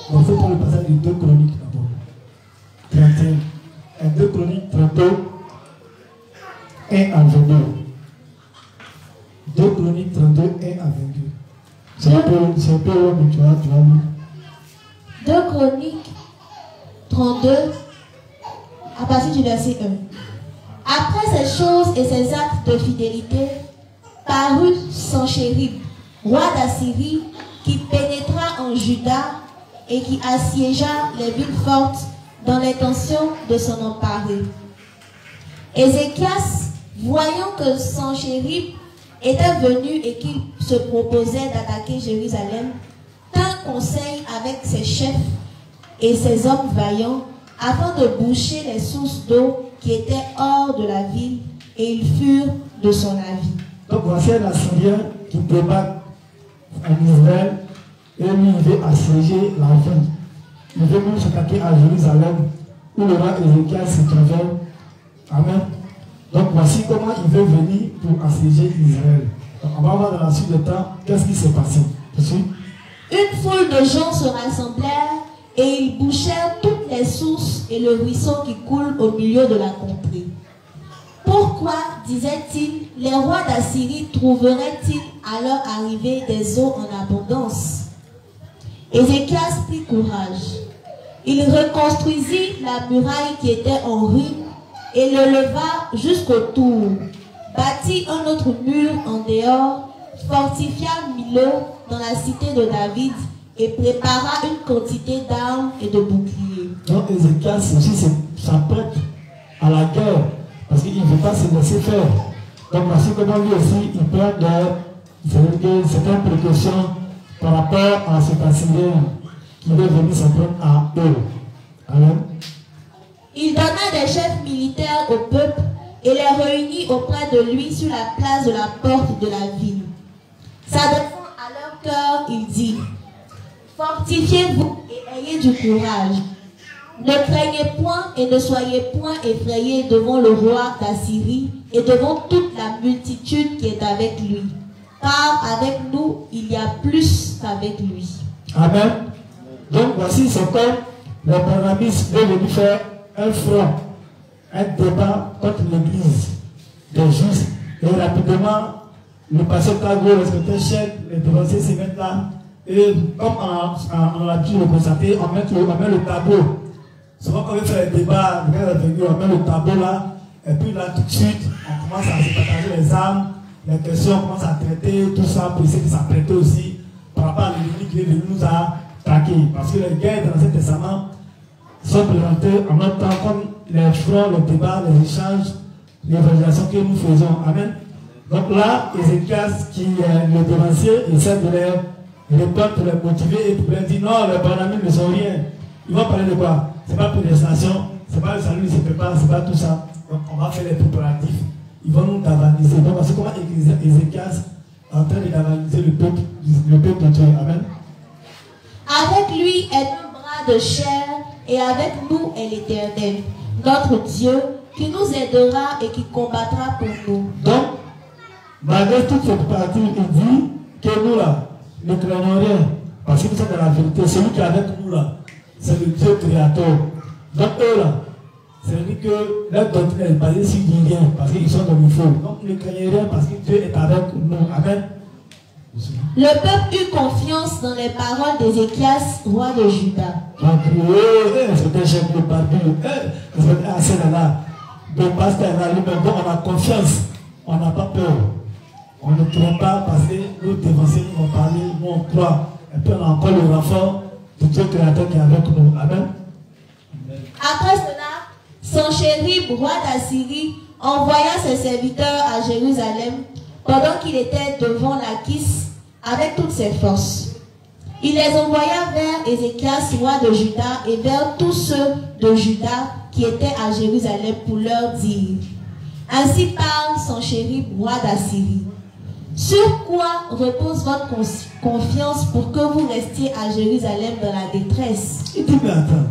On fait prendre le passage de 2 Chroniques d'abord. 31. 2 Chroniques 32, 1 à 22. 2 Chroniques 32, 1 à 22. C'est un peu long, mais tu vas lire. 2 Chroniques 32, à partir du verset 1. Après ces choses et ces actes de fidélité, parut Sanchérib, roi d'Assyrie, qui pénétra en Juda et qui assiégea les villes fortes dans l'intention de s'en emparer. Ézéchias, voyant que Sanchérib était venu et qu'il se proposait d'attaquer Jérusalem, tint conseil avec ses chefs et ses hommes vaillants afin de boucher les sources d'eau qui étaient hors de la ville, et ils furent de son avis. Donc voici un Assyrien qui débarque en Israël et lui il veut assiéger la ville. Il veut même s'attaquer à Jérusalem où le roi Ézéchias se trouvait. Amen. Donc voici comment il veut venir pour assiéger Israël. Donc on va voir dans la suite du temps qu'est-ce qui s'est passé. Une foule de gens se rassemblèrent et ils bouchèrent toutes les sources et le ruisseau qui coule au milieu de la contrée. Pourquoi, disait-il, les rois d'Assyrie trouveraient-ils à leur arrivée des eaux en abondance? Ézéchias prit courage. Il reconstruisit la muraille qui était en ruine et le leva jusqu'au tour, bâtit un autre mur en dehors, fortifia Milo dans la cité de David et prépara une quantité d'armes et de boucliers. Donc Ézéchias aussi s'apprête à la guerre parce qu'il ne veut pas se laisser faire. Donc voici comment lui aussi il prend certaines précautions par rapport à cet Assyrien qui veut venir s'en prendre à eux. Amen. Il donna des chefs militaires au peuple et les réunit auprès de lui sur la place de la porte de la ville. S'adressant à leur cœur, il dit: fortifiez-vous et ayez du courage. Ne craignez point et ne soyez point effrayés devant le roi d'Assyrie et devant toute la multitude qui est avec lui. Car avec nous, il y a plus qu'avec lui. Amen. Donc voici c'est comme les Barnabis veulent venir faire un front, un débat contre l'Église. des justes. Et rapidement, le pasteur Tago, le secrétaire chef, les devanciers se mettent là. Et comme on a pu le constater, on met le tableau. Souvent quand on veut faire les débats, on met le tableau là. Et puis là, tout de suite, on commence à se partager les armes, les questions, on commence à traiter tout ça pour essayer de s'apprêter aussi par rapport à l'ennemi qui est venu nous attaquer. Parce que les guerres dans l'Ancien Testament sont présentées en même temps comme les fronts, les débats, les échanges, les évangélisations que nous faisons. Amen. Donc là, Ézéchias, qui est le devancier, essaie de les répondre pour les motiver et pour leur dire non, les Barnabés ne sont rien. Ils vont parler de quoi? Ce n'est pas pour les nations, ce n'est pas le salut, c'est pas, c'est pas tout ça. Donc on va faire les préparatifs. Ils vont nous davaniser. Donc c'est comment Ézéchias est en train de davaniser le peuple de Dieu. Amen. Avec lui est un bras de chair et avec nous est l'Éternel, notre Dieu, qui nous aidera et qui combattra pour nous. Donc, malgré toutes ces préparatifs, il dit que nous là, ne craignons rien. Parce que nous sommes dans la vérité. Celui qui est avec nous là, c'est le Dieu créateur. Donc eux là, c'est-à-dire que leur doctrine est basée sur rien, parce qu'ils sont dans le faux. Donc ne craignez rien parce que Dieu est avec nous. Amen. Le peuple eut confiance dans les paroles d'Ézéchias, roi de Juda. C'était chef de Babylone. C'était assez là. Le pasteur là lui-même, on a confiance. On n'a pas peur. On ne craint pas parce que nos dévanciers nous ont parlé, nous on croit. Et puis on a encore le renfort du Dieu créateur qui est avec nous. Amen. Après cela, Sanchérib, roi d'Assyrie, envoya ses serviteurs à Jérusalem pendant qu'il était devant Lachish avec toutes ses forces. Il les envoya vers Ézéchias, roi de Juda, et vers tous ceux de Juda qui étaient à Jérusalem pour leur dire: ainsi parle Sanchérib, roi d'Assyrie. Sur quoi repose votre confiance pour que vous restiez à Jérusalem dans la détresse? Il dit, mais attends,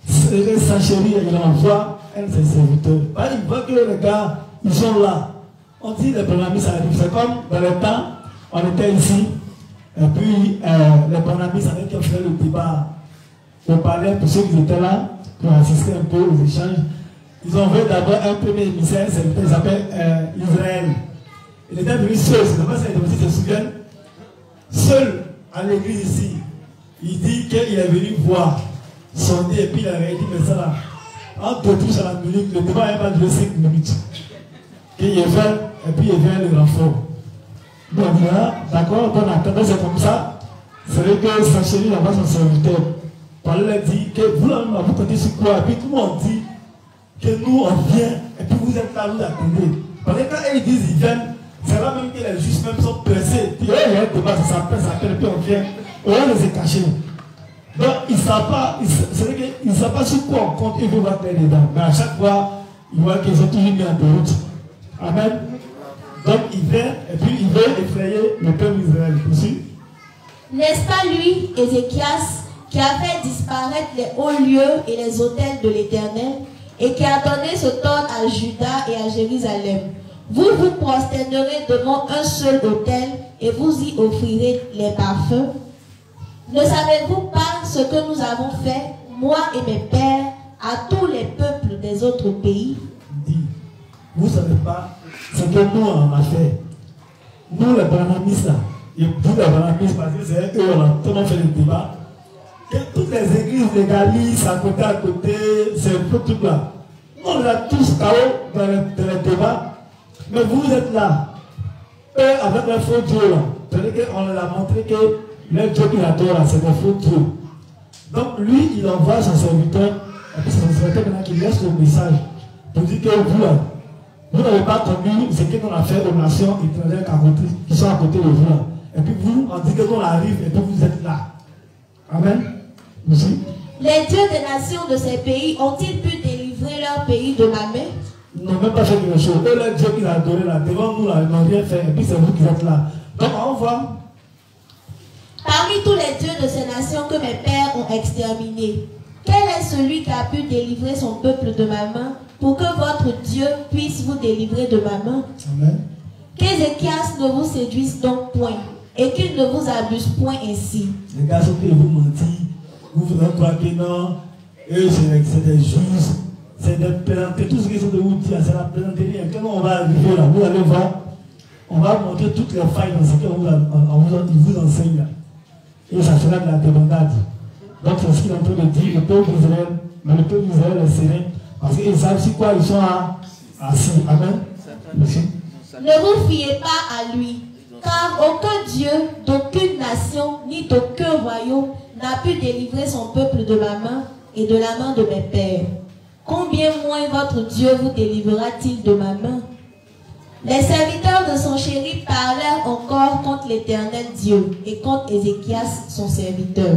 Sanchérib, il envoie un de ses serviteurs. Il voit que les gars, ils sont là. On dit les Barnabés arrivent. C'est comme dans le temps, on était ici, et puis les Barnabés avaient qu'à faire le débat au palais pour ceux qui étaient là, pour assister un peu aux échanges. Ils ont envoyé d'abord un premier émissaire, il s'appelle Israël. Il était venu seul, c'est pas ça, ils se souviennent. Seul à l'église ici. Il dit qu'il est venu voir, sonder, et puis il avait dit, mais ça là, entre tous à la minute, le débat n'a pas duré 5 minutes. Il est fait, et puis il vient le renfort. Donc là, d'accord, bon, attendez, c'est comme ça. C'est vrai que Sanchérib là-bas, son serviteur, par là, il dit que vous, là, vous comptez sur quoi? Et puis tout le monde dit que nous, on vient, et puis vous êtes là, vous attendez. Parce que quand ils disent ils viennent, c'est là même que les justes même sont pressés. Puis il y a un débat, ça s'appelle, et puis on vient, on les est cachés. Donc ils ne savent pas, c'est vrai qu'ils ne savent pas sur quoi on compte, ils vont voir dedans. Mais à chaque fois, ils voient qu'ils ont toujours mis en route. Amen. Donc il vient, et puis il veut effrayer le peuple d'Israël. N'est-ce pas lui, Ézéchias, qui a fait disparaître les hauts lieux et les autels de l'Éternel, et qui a donné ce tort à Juda et à Jérusalem? Vous vous prosternerez devant un seul autel, et vous y offrirez les parfums. Ne savez-vous pas ce que nous avons fait, moi et mes pères, à tous les peuples des autres pays? Vous ne savez pas ce que nous on a fait. Nous les Barnabés là, et vous les Barnabés, parce que c'est eux, on a tellement fait le débat, que toutes les églises de Galice, à côté, c'est un peu tout là. On les a tous KO dans les débats, mais vous êtes là. Eux, avec les faux dieux là, c'est-à-dire qu'on leur a montré que le Dieu qu'il adore là, c'est des faux dieux. Donc lui, il envoie son serviteur, et puis son serviteur maintenant qui laisse le message pour dire que vous là, vous n'avez pas connu ce que l'on a fait aux nations étrangères qui sont à côté de vous là. Et puis vous, on dit que l'on arrive et puis vous êtes là. Amen. Merci. Les dieux des nations de ces pays ont-ils pu délivrer leur pays de ma main? Ils n'ont même pas fait quelque chose. Eux, les dieux qu'ils ont adorés là, devant nous là, ils n'ont rien fait. Et puis c'est vous qui êtes là. Donc on voit. Parmi tous les dieux de ces nations que mes pères ont exterminés, quel est celui qui a pu délivrer son peuple de ma main, pour que votre Dieu puisse vous délivrer de ma main? Amen. Qu'Ézéchias ne vous séduise donc point, et qu'il ne vous abuse point ainsi. Les garçons qui vous mentent, vous voudrez croire que non, eux c'est des justes, c'est de présenter tout ce qu'ils sont de vous dire, c'est la plaisanterie. Et quand on va arriver là, vous allez voir, on va montrer toutes les failles dans ce qu'il vous enseigne là. Et ça sera de la débandade. Donc c'est ce qu'il est en train de dire, le peuple d'Israël, mais le peuple d'Israël est serein, parce qu'ils savent sur quoi ils sont assis. Amen. Merci. Ne vous fiez pas à lui, car aucun Dieu d'aucune nation ni d'aucun royaume n'a pu délivrer son peuple de ma main et de la main de mes pères. Combien moins votre Dieu vous délivrera-t-il de ma main? Les serviteurs de son chéri parlèrent encore contre l'Éternel Dieu et contre Ézéchias son serviteur.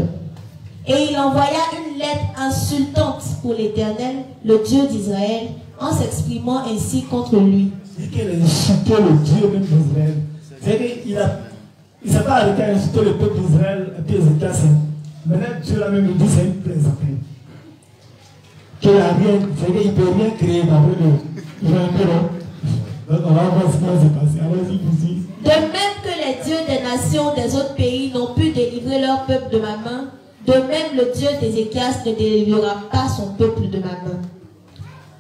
Et il envoya une lettre insultante pour l'Éternel, le Dieu d'Israël, en s'exprimant ainsi contre lui. Il dit qu'il a insulté le Dieu même d'Israël. C'est-à-dire qu'il ne s'est pas arrêté à insulter le peuple d'Israël et puis Ézéchias. Maintenant, Dieu l'a même dit, c'est une plaisanterie. Qu'il n'a rien, c'est-à-dire qu'il ne peut rien créer dans le donc on va voir ce qui va se passer. Allez-y, ici. De même que les dieux des nations des autres pays n'ont pu délivrer leur peuple de ma main, de même le Dieu d'Ézéchias ne délivrera pas son peuple de ma main.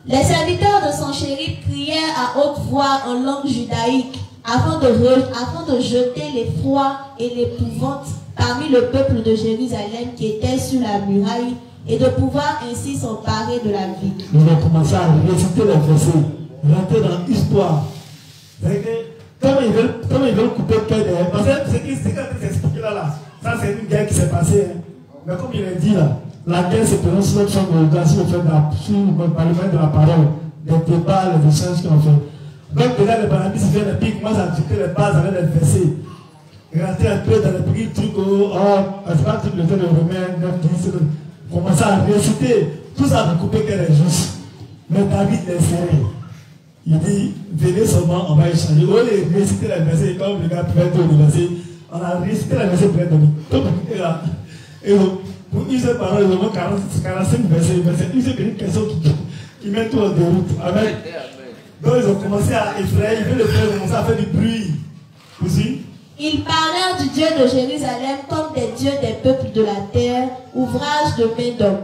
Les serviteurs de Sanchérib crièrent à haute voix en langue judaïque afin de jeter l'effroi et l'épouvante parmi le peuple de Jérusalem qui était sur la muraille et de pouvoir ainsi s'emparer de la ville. Nous allons commencer à réciter les versets, rentrer dans l'histoire. Comme ils veulent couper le cœur derrière, parce que ce qui s'explique là, ça c'est une guerre qui s'est passée. Hein. Mais comme il est dit là, la guerre se présente sur notre champ de regard, sur le parlement de la parole, des débats, les échanges qu'on fait. Donc déjà les paradis se fait des pics, moi j'ai ajouté les bases avec les versets. Rentrer un peu dans les petits trucs, c'est pas tout le temps de Romains, 9, 10, commencer à réciter, tout ça pour couper qu'elle est juste. Mais David est serré. Il dit, venez seulement, on va échanger. Au lieu de réciter les versets, comme le gars pouvait dire le verset, on a récité les versets pour être donné. Et donc, pour une seule parole, il y a 45 versets, une seule question qui met tout en déroute. Amen. Donc ils ont commencé à effrayer, ils veulent commencer à faire du bruit. Aussi. Ils parlèrent du Dieu de Jérusalem comme des dieux des peuples de la terre, ouvrage de main d'homme.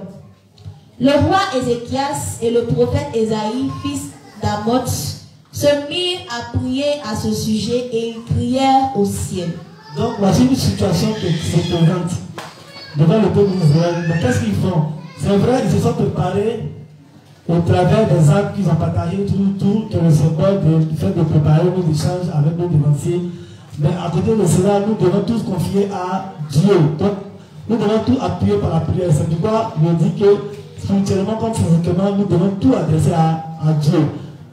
Le roi Ézéchias et le prophète Ésaïe, fils d'Amoz, se mirent à prier à ce sujet et ils crièrent au ciel. Donc voici une situation qui se présente devant le peuple d'Israël. Mais qu'est-ce qu'ils font? C'est vrai, ils se sont préparés au travers des actes qu'ils ont partagés tout que le symbole du fait de préparer nos échanges avec nos dévanciers. Mais à côté de cela, nous devons tous confier à Dieu. Donc, nous devons tout appuyer par la prière. C'est pourquoi je dis que spirituellement comme physiquement, nous devons tout adresser à Dieu.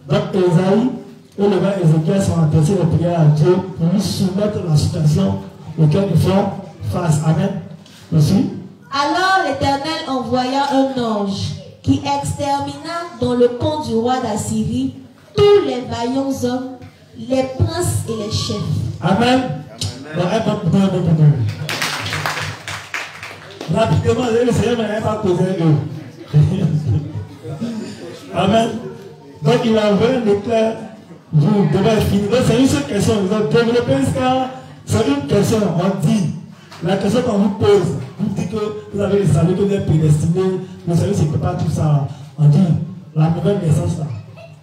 Donc, Ésaïe et le roi Ézéchiel sont adressés les prières à Dieu pour lui soumettre la situation auquel ils font face. Amen. Merci. Alors l'Éternel envoya un ange qui extermina dans le camp du roi d'Assyrie tous les vaillants hommes, les princes et les chefs. Amen. Rapidement, le Seigneur n'a pas posé eux. Amen. Donc il a envoyé un éclair, vous devez finir. Donc c'est une seule question. Vous avez développé ça, c'est une question. On dit, la question qu'on vous pose, vous dites que vous avez le salut, que vous êtes prédestiné, le salut c'est pas tout ça. On dit, la nouvelle naissance là,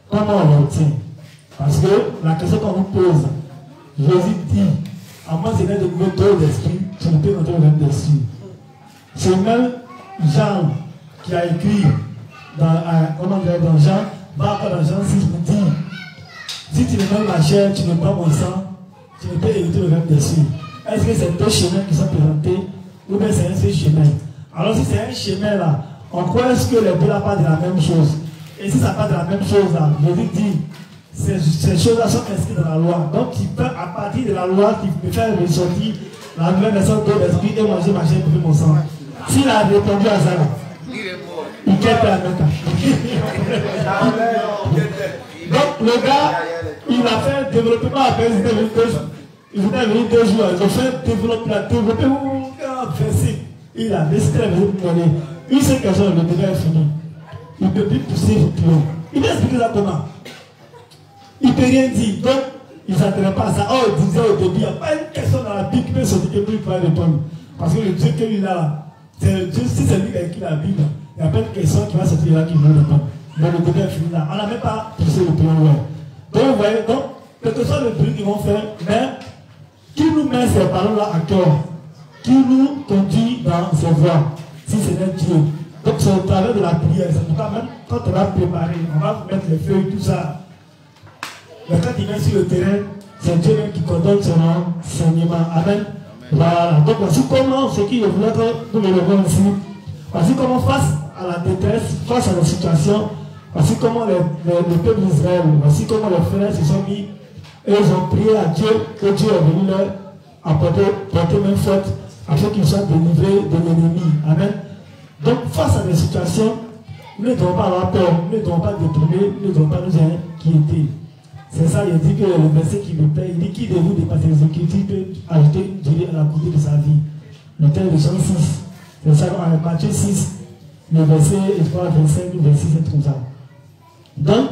comment on l'obtient? Parce que la question qu'on vous pose, Jésus dit, à moi c'est de nouveau d'eau d'esprit, tu ne peux entrer au même d'esprit. C'est même Jean qui a écrit dans Jean, va dans Jean 6 pour dire, si tu ne manges ma chair, tu ne bois mon sang, tu ne peux éviter le même d'esprit. Est-ce que c'est deux chemins qui sont présentés ou bien c'est un seul chemin? Alors si c'est un chemin là, on croit est-ce que les deux là parlent de la même chose? Et si ça parle de la même chose là, Jésus dit, ces choses-là sont inscrites dans la loi. Donc, tu peux, à partir de la loi, tu peux faire ressortir la nouvelle naissance de l'esprit et manger ma chair pour mon sang. S'il a répondu à ça, il quitte la Mecca. Donc, le gars, il a fait un développement après, il venait venir 2 jours. Ils ont fait un développement, il a décidé de venir pour donner. Une seule question, le débat est fini. Il ne peut plus pousser plus haut. Il va expliquer ça comment? Il ne peut rien dire. Donc, il ne s'attendait pas à ça. Oh, il disait au début, il n'y a pas une question dans la Bible qui peut sortir que lui pourrait répondre. Parce que le Dieu qu'il a là, c'est le Dieu, si c'est lui qui a écrit la Bible, il n'y a pas une question qui va sortir là qui veut répondre. mais le début est fini là. On n'a même pas poussé le plus loin. Donc, vous voyez, donc, quel que soit le bruit qu'ils vont faire, mais qui nous met ces paroles-là à cœur, qui nous conduit dans ses voies, si ce n'est Dieu. Donc, c'est au travers de la prière. C'est pourquoi même quand on va préparer, on va vous mettre les feuilles, tout ça. Mais quand il vient sur le terrain, c'est Dieu même qui coordonne son enseignement. Amen. Voilà. Donc, voici comment, ce qui est voulu que nous le voyons ici, voici comment face à la détresse, face à la situation, voici comment le peuple d'Israël, voici comment les frères se sont mis et ils ont prié à Dieu, que Dieu est venu leur porter main forte afin qu'ils soient délivrés de l'ennemi. Amen. Donc, face à des situations, nous ne devons pas avoir peur, nous ne devons pas détourner, nous ne devons pas nous inquiéter. C'est ça, il dit que le verset qui me plaît, il dit qui de vous dépasser les inquiétudes peut ajouter une durée à la côté de sa vie. Le thème de Jean 6. C'est ça, dans Matthieu 6, le verset 25, le verset 7 comme ça. Donc,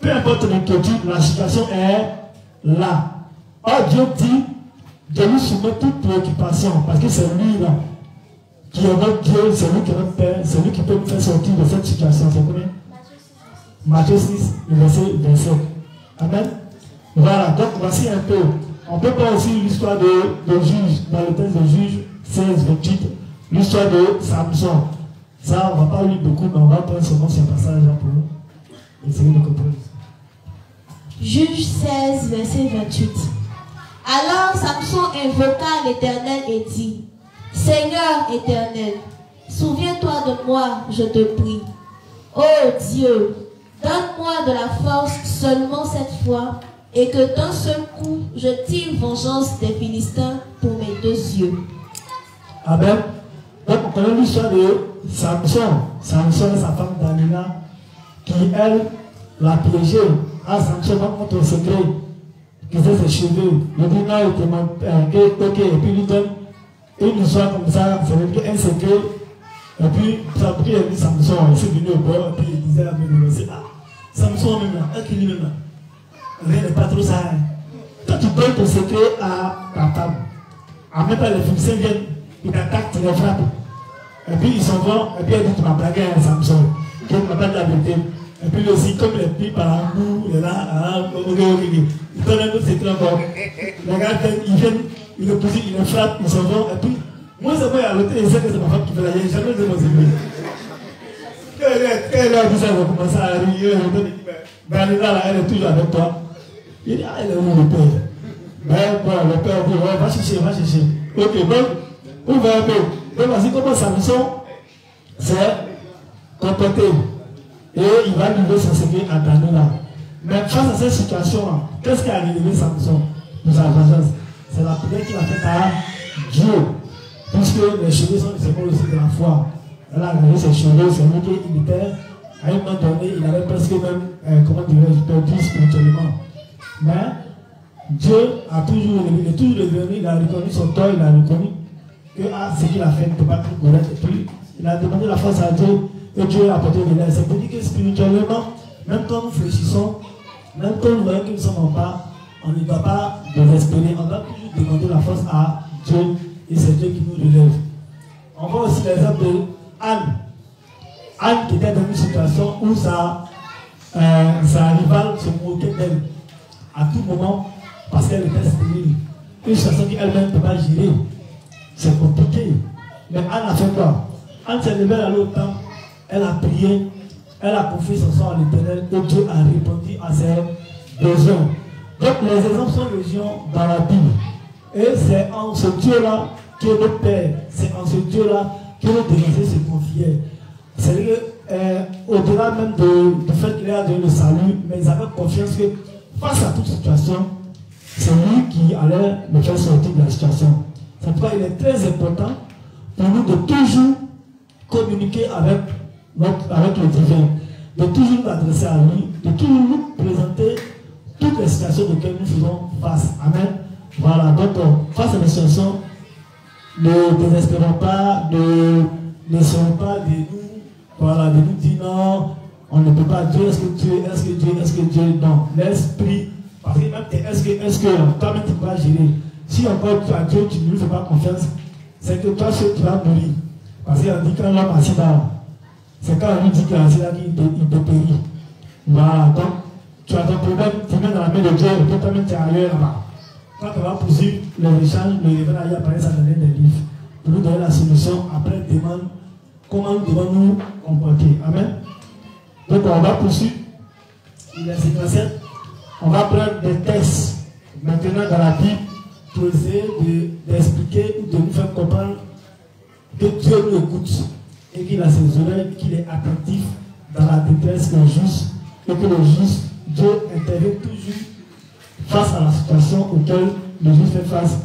peu importe l'inquiétude, la situation est là. Or, Dieu dit de nous soumettre toute préoccupation, parce que c'est lui là qui est notre Dieu, c'est lui qui est notre Père, c'est lui qui peut nous faire sortir de cette situation. C'est combien? Matthieu 6, le verset 27. Amen. Voilà, donc voici un peu. On peut voir aussi l'histoire de Juge, dans le texte de Juge 16, 28, l'histoire de Samson. Ça, on ne va pas lire beaucoup, mais on va prendre seulement ce passage-là pour essayer de comprendre. Juge 16, verset 28. Alors Samson invoqua l'Éternel et dit: Seigneur éternel, souviens-toi de moi, je te prie. Ô Dieu, donne-moi de la force seulement cette fois, et que d'un seul coup, je tire vengeance des Philistins pour mes 2 yeux. Amen. Donc, on connaît l'histoire de Samson. Samson et sa femme Dalila, qui, elle, l'a piégé. Ah, Samson va montrer le secret, qui faisait ses cheveux. Le dit non, il te ok, et puis il lui donne une histoire comme ça, ça veut dire un secret. Et puis, ça a pris Samson, il s'est venu au bord, et puis il disait à mes ah, Samson même là, un qui lui même là. Rien n'est pas trop ça. Hein. Quand tu donnes ton secret à ta femme, en même temps les Philistins viennent, ils t'attaquent, tu les frappes. Et puis ils s'en vont, et puis elle dit tu m'as blagué à Samson, que tu m'as pas dit la vérité. Et puis lui aussi, comme il est pris par un bout, il est là, il donne un autre secret encore. Les gars, ils viennent, ils le poussent, ils le frappent, ils s'en vont, et puis moi c'est moi à l'hôtel, je sais que c'est ma femme qui fait la guerre, jamais de mon secret. Quand elle a vu ça, elle va commencer à rire, elle là, elle est toujours avec toi. Il dit, ah, elle est où le père? Ben, voilà, le père dit, ouais, va chercher, va chercher. Ok, donc, où va un peu? Donc, voici comment Samson s'est comporté. Et il va livrer son secret à Dalila. Mais face à cette situation-là, qu'est-ce qui a arrivé Samson pour sa vengeance? C'est la prière qu'il a faite à Dieu. Puisque les cheveux sont les symboles aussi de la foi. Elle a regardé ses cheveux, c'est lui qui était. À un moment donné, il avait presque même, comment dirais-je, perdu spirituellement. Mais Dieu a toujours revenu, il a reconnu son tort, il a reconnu que ce qu'il a fait n'était pas très correct. Et puis, il a demandé la force à Dieu, et Dieu a apporté de l'aide. C'est pour dire que spirituellement, même quand nous fléchissons, même quand nous voyons que nous sommes en bas, on ne doit pas désespérer, on doit toujours demander la force à Dieu, et c'est Dieu qui nous relève. On voit aussi l'exemple de Anne. Anne qui était dans une situation où sa rivale se moquait d'elle à tout moment parce qu'elle était stérile. Une situation qu'elle-même ne peut pas gérer. C'est compliqué. Mais Anne a fait quoi? Anne s'est levée à l'autre temps, elle a prié, elle a confié son sang à l'Éternel et Dieu a répondu à ses besoins. Donc les exemples sont légion dans la Bible. Et c'est en ce Dieu-là qui est notre Père. C'est en ce Dieu-là que nous devons se confier. C'est-à-dire qu'au-delà même du fait qu'il a donné le salut, mais ils avaient confiance que face à toute situation, c'est lui qui allait me faire sortir de la situation. C'est pourquoi il est très important pour nous de toujours communiquer avec le divin, de toujours nous adresser à lui, de toujours nous présenter toutes les situations auxquelles nous faisons face. Amen. Voilà, donc face à la situation, ne désespérons pas, ne soyons pas de nous. Voilà, de nous dire non, on ne peut pas Dieu, est-ce que Dieu, non. L'esprit, parce que même est-ce que toi-même tu peux pas gérer. Si encore tu as Dieu, tu ne lui fais pas confiance, c'est que toi seul tu vas mourir. Parce qu'on dit quand l'homme assis là, c'est quand on lui dit que c'est là qu'il te périt. Voilà, donc tu as ton problème, tu mets dans la main de Dieu, et toi-même tu es ailleurs là-bas. Quand on va poursuivre les échanges, le révérend il apparaît ça dans les livres. Pour nous donner la solution, après il demande comment nous devons nous comporter. Amen. Donc on va poursuivre. Il est 57. On va prendre des textes maintenant dans la Bible pour essayer d'expliquer ou de nous faire comprendre que Dieu nous écoute et qu'il a ses oreilles, qu'il est attentif dans la détresse du juste et que le juste, Dieu intervient toujours face à la situation auquel le juste fait face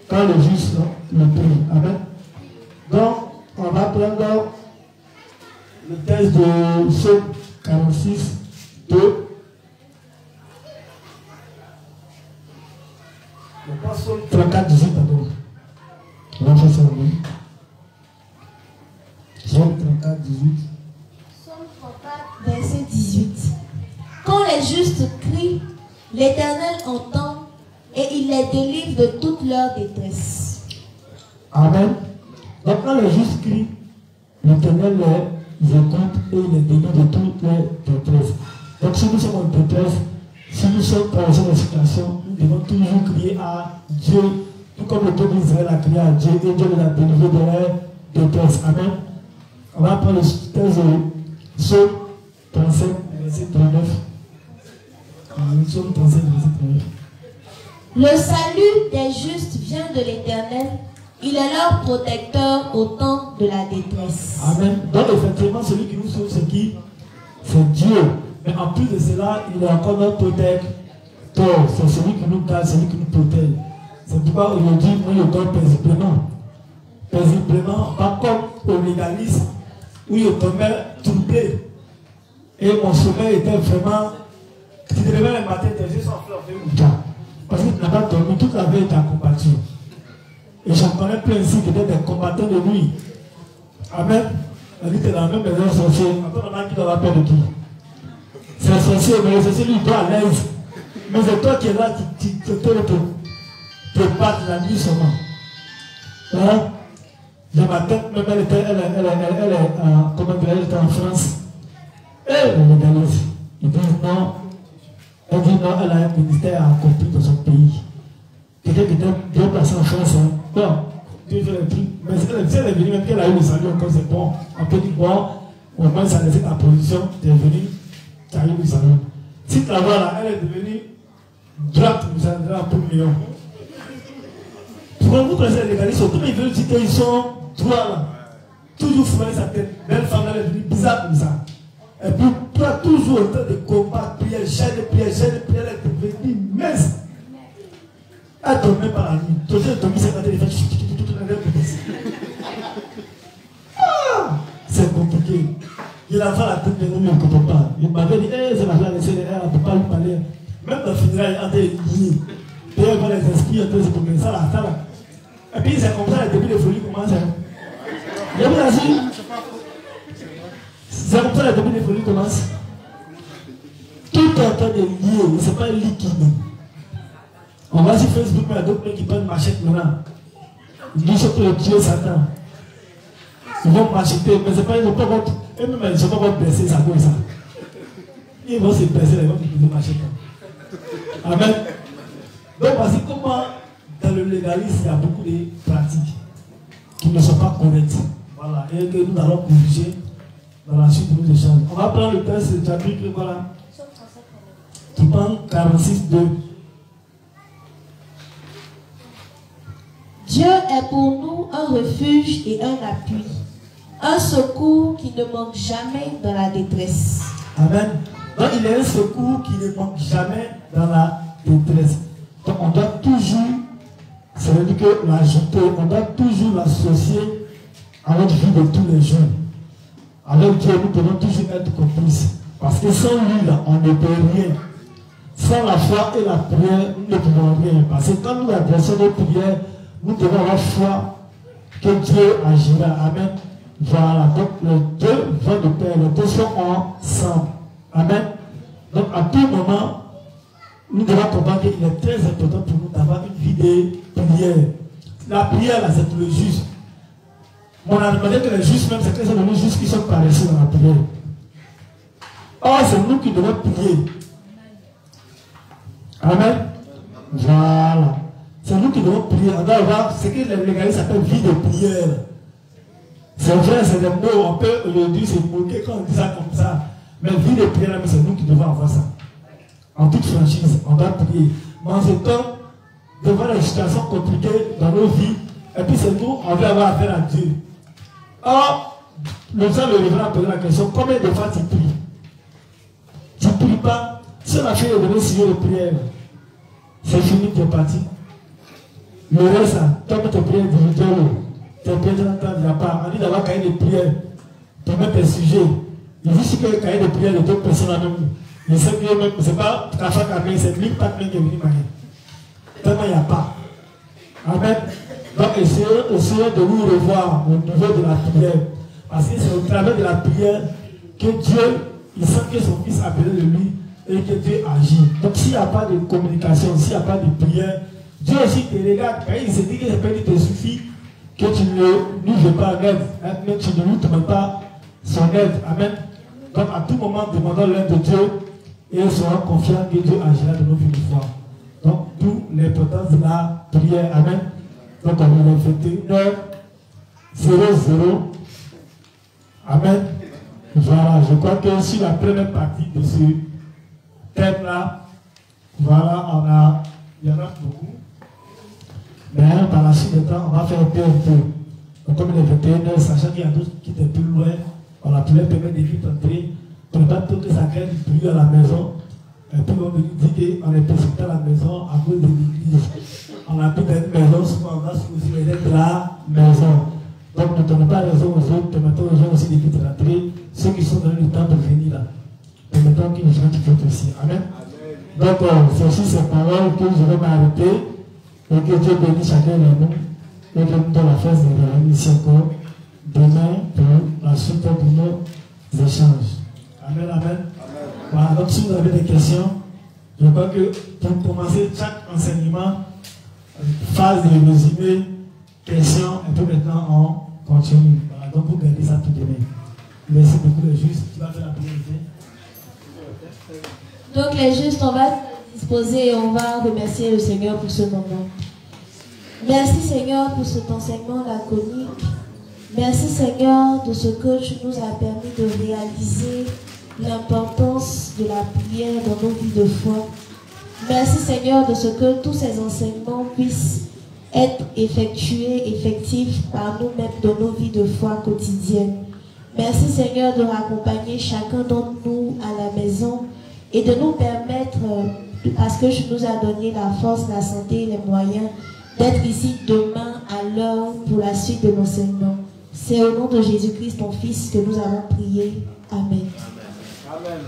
quand le juste le prie. Amen. Donc, on va prendre le texte de Psaume 46, 2. Le Psaume 34, 18, pardon. On va faire ça oui. Psaume 34, 18. Psaume 34, verset 18. Quand les justes crient, l'Éternel entend et il les délivre de toute leur détresse. Amen. Donc quand les justes crient, l'Éternel les écoute et il les délivre de toute leur détresse. Donc si nous sommes en détresse, si nous sommes dans une situation, nous devons toujours crier à Dieu, tout comme le peuple d'Israël a crié à Dieu et Dieu les a délivrés de leur détresse. Amen. On va prendre le texte de Psaume 37, verset 39. Psaume 37, verset 39. Le salut des justes vient de l'Éternel. Il est leur protecteur au temps de la détresse. Amen. Donc effectivement, celui qui nous sauve, c'est qui? C'est Dieu. Mais en plus de cela, il est encore notre protecteur. C'est celui qui nous garde, celui qui nous protège. C'est pourquoi aujourd'hui, nous le donnons paisiblement. Paisiblement, pas comme au légalisme, où il tombait troublé. Et mon sommeil était vraiment... Tu te réveilles le matin, tes yeux sont enflés. Parce que tu n'as pas dormi, toute la veille tu as combattu. Et j'en connais plein ici qui étaient des combattants de nuit. Amen. On dit que dans la même maison sorcier, encore on a qui doit avoir peur de qui? C'est un sorcier, mais le sorcier lui il doit à l'aise. Mais c'est toi qui es là, qui te battre la nuit seulement. Hein? Dans ma tête, même elle était en France. Elle est légaliste. Ils disent non. Elle dit non, elle a un ministère accompli dans son pays. Quelqu'un qui était bien placé en France. Hein. Bon, Dieu fait le truc. Mais si elle est venue, même qu'elle a eu le salut encore, c'est bon. On peut dire bon, au moins ça laissait ta position, tu es venu, tu as eu le salut. Si tu la vois là, elle est devenue droite, vous allez là pour le million. Pour vous connaissez les légalistes, surtout ils veulent dire qu'ils sont droits là. Toujours fouiller sa tête. Belle femme, elle est devenue bizarre comme ça. Et puis, toi, toujours en train de combattre, prière, chaîne de prière, elle est devenue mince. Elle ne dormait pas la nuit. Toujours, elle dormait, c'est quand elle fait c'est compliqué. Il a fait la tête de nous, mais on ne comprend pas. Il m'avait dit, c'est la femme, elle ne peut pas lui parler. Même dans le funérail, il a été lié. Et elle va les esprits, elle se promène ça là. Et puis, c'est comme ça, le début de folie commence. Il y a vu c'est comme ça le début de folie commence. Tout est en train de lier, ce n'est pas un liquide. On va sur Facebook, mais il y a d'autres qui prennent machette maintenant. Ils disent que le Dieu Satan. Ils vont m'acheter, mais c'est pas, ils ne vont pas votre. Eux-mêmes, ils ne sont pas votre blessés, ça comme ça. Ils vont se blesser, ils vont utiliser machette. Amen. Donc, voici comment, dans le légalisme, il y a beaucoup de pratiques qui ne sont pas correctes. Voilà, et que nous allons corriger dans la suite de nos échanges. On va prendre le texte du chapitre, voilà, qui prend 46, 2. Dieu est pour nous un refuge et un appui, un secours qui ne manque jamais dans la détresse. Amen. Donc il est un secours qui ne manque jamais dans la détresse. Donc on doit toujours, ça veut dire que l'ajouter, on doit toujours l'associer à notre vie de tous les jours. Avec Dieu, nous devons toujours être complices. Parce que sans lui, là, on ne peut rien. Sans la foi et la prière, nous ne pouvons rien. Parce que quand nous adressons nos prières, nous devons avoir foi que Dieu agira. Amen. Voilà. Donc les deux vont de pair, les deux sont ensemble. Amen. Donc à tout moment, nous devons comprendre qu'il est très important pour nous d'avoir une vie de prière. La prière, là, c'est pour le juste. On a demandé que les justes, même certains sont devenus justes qui sont paresseux dans la prière. Or, c'est nous qui devons prier. Amen. Voilà. C'est nous qui devons prier. On doit avoir ce que les légalistes appellent vie de prière. C'est vrai, c'est des mots, on peut aujourd'hui se moquer quand on dit ça comme ça. Mais vie de prière, c'est nous qui devons avoir ça. En toute franchise, on doit prier. Mais en ce temps, devant les situations compliquées dans nos vies, et puis c'est nous, on veut avoir affaire à Dieu. Or, le sang le révérend a posé la question, combien de fois tu pries? Tu ne pries pas. Si on a fait le 6 jours de prière, c'est fini, tu es parti. Le reste, comme tes prières individuelles, tes prières il n'y a pas. On dit d'avoir cahier de prière pour mettre tes sujets. Il dit que le cahier de prière de d'autres personnes même. Je sais que même, ce n'est pas Kafa Kamé, c'est lui pas qui est venu marier. Tellement il n'y a pas. Amen. Donc essayez de vous revoir au niveau de la prière. Parce que c'est au travers de la prière que Dieu, il sent que son fils a besoin de lui et que Dieu agit. Donc s'il n'y a pas de communication, s'il n'y a pas de prière, Dieu aussi te regarde. Quand il se dit que il te suffit, que tu ne lui veux pas en aide, mais tu ne lui demandes pas son aide. Amen. Donc à tout moment, demandons l'aide de Dieu et soyons confiants que Dieu agira de nos vies de foi. Donc d'où l'importance de la prière. Amen. Donc on va 21h00. Amen. Voilà, je crois que sur la première partie de ce thème-là, voilà, il y en a beaucoup. Mais par la suite du temps, on va faire un peu. Donc comme il est 21h, sachant qu'il y a d'autres qui étaient plus loin, on a pu leur permettre de vite entrer, pour ne pas que ça crée du bruit à la maison. Et puis on me dit qu'on est précipité à la maison à cause de l'église. On a plus d'une maison, souvent on a aussi les aides de la maison. Donc ne donnez pas raison aux autres, permettons aux gens aussi de vite rentrer, ceux qui sont dans le temps de venir là. Permettons qu'ils nous soient aussi. Amen. Donc c'est aussi ces paroles que je vais m'arrêter et que Dieu bénisse chacun de nous et que nous donne la force de revenir ici encore demain pour la suite de nos échanges. Amen, amen. Voilà, donc si vous avez des questions, je crois que pour commencer chaque enseignement, phase de résumé, questions, et puis maintenant on continue. Voilà, donc vous gardez ça tout demain. Merci beaucoup les justes. Tu vas faire la prière. Donc les justes, on va se disposer et on va remercier le Seigneur pour ce moment. Merci Seigneur pour cet enseignement laconique. Merci Seigneur de ce que tu nous as permis de réaliser l'importance de la prière dans nos vies de foi. Merci Seigneur de ce que tous ces enseignements puissent être effectués, effectifs par nous-mêmes dans nos vies de foi quotidiennes. Merci Seigneur de raccompagner chacun d'entre nous à la maison et de nous permettre, parce que tu nous as donné la force, la santé et les moyens, d'être ici demain à l'heure pour la suite de l'enseignement. C'est au nom de Jésus-Christ, ton Fils, que nous avons prié. Amen. Amen.